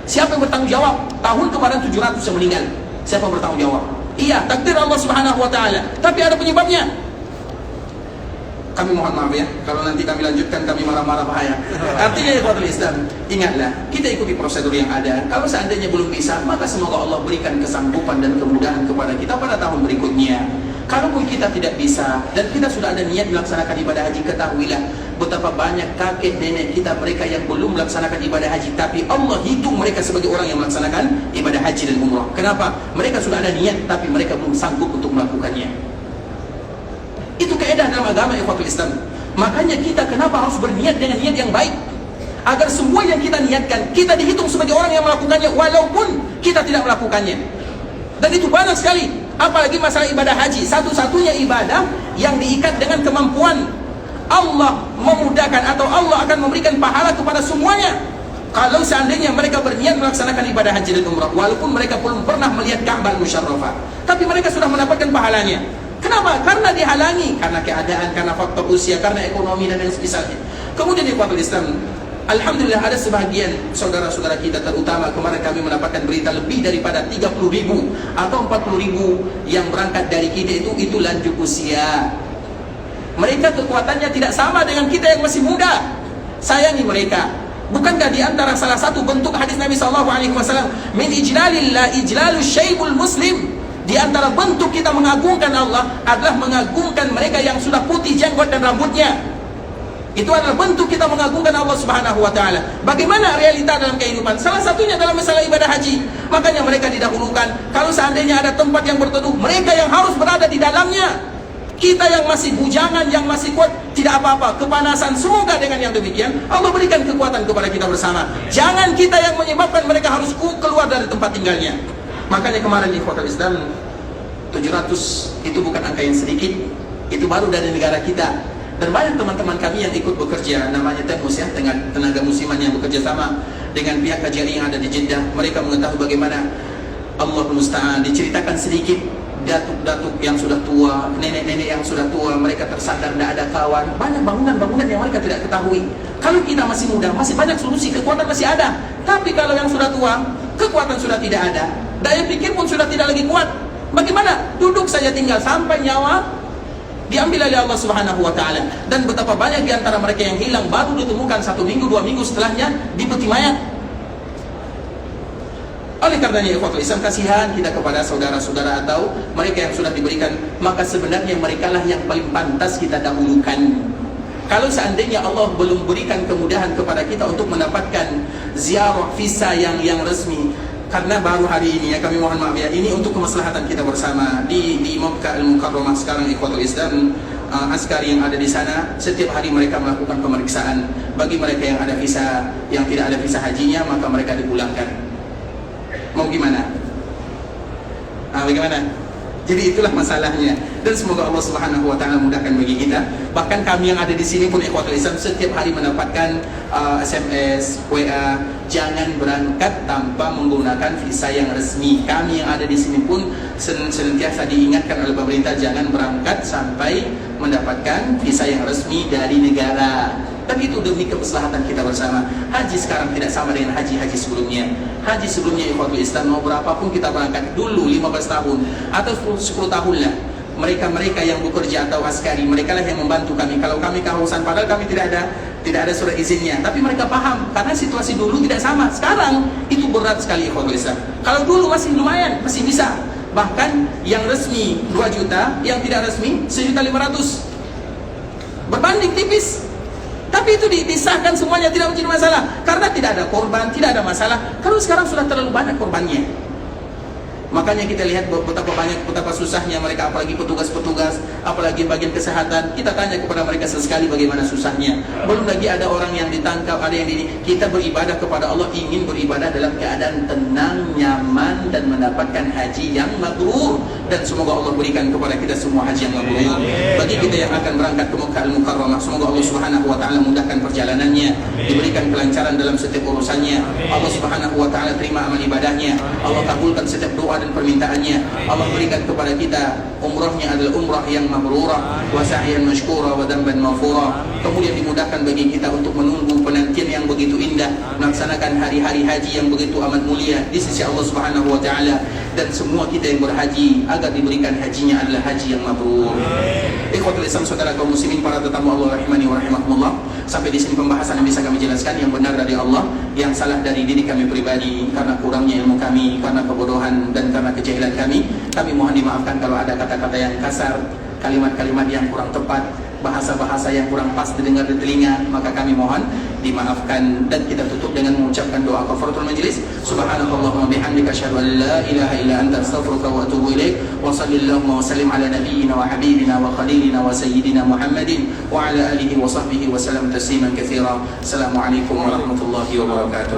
Siapa yang bertanggung jawab? Tahun kemarin 700 yang meninggal. Siapa yang bertanggung jawab? Iya, takdir Allah Subhanahu wa taala. Tapi ada penyebabnya. Kami mohon maaf ya, kalau nanti kami lanjutkan kami marah-marah bahaya. Artinya ikhwatul Islam, ingatlah, kita ikuti prosedur yang ada. Kalau seandainya belum bisa, maka semoga Allah berikan kesanggupan dan kemudahan kepada kita pada tahun berikutnya. Kalaupun kita tidak bisa dan kita sudah ada niat melaksanakan ibadah haji, ketahuilah betapa banyak kakek nenek kita mereka yang belum melaksanakan ibadah haji, tapi Allah hitung mereka sebagai orang yang melaksanakan ibadah haji dan umrah. Kenapa? Mereka sudah ada niat tapi mereka belum sanggup untuk melakukannya. Itu kaidah dalam agama ikhwatul Islam. Makanya kita kenapa harus berniat dengan niat yang baik, agar semua yang kita niatkan kita dihitung sebagai orang yang melakukannya walaupun kita tidak melakukannya. Dan itu banyak sekali, apalagi masalah ibadah haji, satu-satunya ibadah yang diikat dengan kemampuan. Allah memudahkan atau Allah akan memberikan pahala kepada semuanya kalau seandainya mereka berniat melaksanakan ibadah haji dan umrah, walaupun mereka belum pernah melihat Ka'bah Musyarrafah, tapi mereka sudah mendapatkan pahalanya. Kenapa? Karena dihalangi, karena keadaan, karena faktor usia, karena ekonomi dan yang semisalnya. Kemudian ikhwatul Islam, alhamdulillah ada sebagian saudara-saudara kita, terutama kemarin kami mendapatkan berita lebih daripada 30.000 atau 40.000 yang berangkat dari kita itu lanjut usia. Mereka kekuatannya tidak sama dengan kita yang masih muda. Sayangi mereka. Bukankah di antara salah satu bentuk hadis Nabi SAW, min ijlalillah ijlalu syaibul muslim, di antara bentuk kita mengagungkan Allah adalah mengagungkan mereka yang sudah putih jenggot dan rambutnya. Itu adalah bentuk kita mengagungkan Allah Subhanahu wa taala. Bagaimana realita dalam kehidupan? Salah satunya dalam masalah ibadah haji. Makanya mereka didahulukan. Kalau seandainya ada tempat yang berteduh, mereka yang harus berada di dalamnya. Kita yang masih bujangan, yang masih kuat, tidak apa-apa, kepanasan. Semoga dengan yang demikian Allah berikan kekuatan kepada kita bersama. Jangan kita yang menyebabkan mereka harus keluar dari tempat tinggalnya. Makanya kemarin di ikhwatul Islam, 700 itu bukan angka yang sedikit. Itu baru dari negara kita. Dan banyak teman-teman kami yang ikut bekerja, namanya TEMUS ya, tenaga musiman yang bekerja sama dengan pihak KJRI yang ada di Jeddah. Mereka mengetahui bagaimana Allah Musta'an. Diceritakan sedikit, datuk-datuk yang sudah tua, nenek-nenek yang sudah tua, mereka tersandar, tidak ada kawan. Banyak bangunan-bangunan yang mereka tidak ketahui. Kalau kita masih muda, masih banyak solusi, kekuatan masih ada. Tapi kalau yang sudah tua, kekuatan sudah tidak ada, daya pikir pun sudah tidak lagi kuat. Bagaimana? Duduk saja tinggal sampai nyawa diambil oleh Allah Subhanahu wa taala. Dan betapa banyak di antara mereka yang hilang baru ditemukan 1 minggu, 2 minggu setelahnya di peti mayat. Oleh karenanya ikhwatul Islam, kasihan kita kepada saudara-saudara atau mereka yang sudah diberikan, maka sebenarnya merekalah yang paling pantas kita dahulukan. Kalau seandainya Allah belum berikan kemudahan kepada kita untuk mendapatkan ziarah visa yang resmi, karena baru hari ini ya, kami mohon maaf ya, ini untuk kemaslahatan kita bersama di Makkah Al-Mukarramah sekarang ikhwatul Islam. Askari yang ada di sana setiap hari mereka melakukan pemeriksaan. Bagi mereka yang ada visa, yang tidak ada visa hajinya, maka mereka dipulangkan. Mau gimana? Bagaimana? Jadi itulah masalahnya. Dan semoga Allah Subhanahu wa taala mudahkan bagi kita. Bahkan kami yang ada di sini pun ikhwatul Islam setiap hari mendapatkan SMS, WA, jangan berangkat tanpa menggunakan visa yang resmi. Kami yang ada di sini pun senantiasa diingatkan oleh pemerintah jangan berangkat sampai mendapatkan visa yang resmi dari negara. Tapi itu demi kemaslahatan kita bersama. Haji sekarang tidak sama dengan haji-haji sebelumnya. Haji sebelumnya ikhwatul Islam, mau berapapun kita berangkat dulu 15 tahun atau 10 tahun lah, mereka yang bekerja atau askari, mereka lah yang membantu kami. Kalau kami kehausan, padahal kami tidak ada surat izinnya, tapi mereka paham karena situasi dulu tidak sama. Sekarang itu berat sekali ikhwatul Islam. Kalau dulu masih lumayan, masih bisa. Bahkan yang resmi 2 juta, yang tidak resmi 1.500.000. Berbanding tipis. Tapi itu disahkan semuanya, tidak menjadi masalah karena tidak ada korban, tidak ada masalah. Kalau sekarang sudah terlalu banyak korbannya. Makanya kita lihat betapa susahnya mereka, apalagi petugas-petugas, apalagi bagian kesehatan. Kita tanya kepada mereka sesekali bagaimana susahnya. Belum lagi ada orang yang ditangkap, ada yang ini. Kita beribadah kepada Allah, ingin beribadah dalam keadaan tenang, nyaman, dan mendapatkan haji yang mabrur. Dan semoga Allah berikan kepada kita semua haji yang mabrur. Bagi kita yang akan berangkat ke Makkah Al-Mukarramah, semoga Allah Subhanahu wa taala mudahkan perjalanannya, diberikan kelancaran dalam setiap urusannya. Allah Subhanahu wa taala terima amal ibadahnya. Allah kabulkan setiap doa dan permintaannya. Allah berikan kepada kita umrahnya adalah umrah yang mabrurah, wa sa'yan mashkura, wa damban mafura. Kemudian dimudahkan bagi kita untuk menunggu penantian yang begitu indah, melaksanakan hari-hari haji yang begitu amat mulia di sisi Allah Subhanahu wa taala. Dan semua kita yang berhaji agar diberikan hajinya adalah haji yang mabrur. Ikhwatul Islam, saudara kaum muslimin, para tetamu Allah rahimani wa rahimakumullah. Sampai di sini pembahasan yang bisa kami jelaskan. Yang benar dari Allah, yang salah dari diri kami pribadi karena kurangnya ilmu kami, karena kebodohan dan karena kejahilan kami. Kami mohon dimaafkan kalau ada kata-kata yang kasar, kalimat-kalimat yang kurang tepat. bahasa-bahasa yang kurang pas didengar di telinga, maka kami mohon dimaafkan. Dan kita tutup dengan mengucapkan doa kafaratul majlis. Subhanakallahumma bihamdika asyhadu an la ilaha illa anta astaghfiruka wa atubu ilaik. Wa sallallahu wa sallim ala nabiyyina wa habibina wa khalilina wa sayyidina Muhammadin wa ala alihi wa sahbihi wa sallam tasliman katsira. Assalamualaikum warahmatullahi wabarakatuh.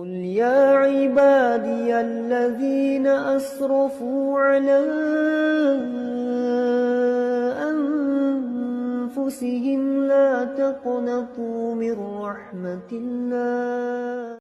قل يا عبادي الذين أسرفوا على أنفسهم لا تقنطوا من رحمة الله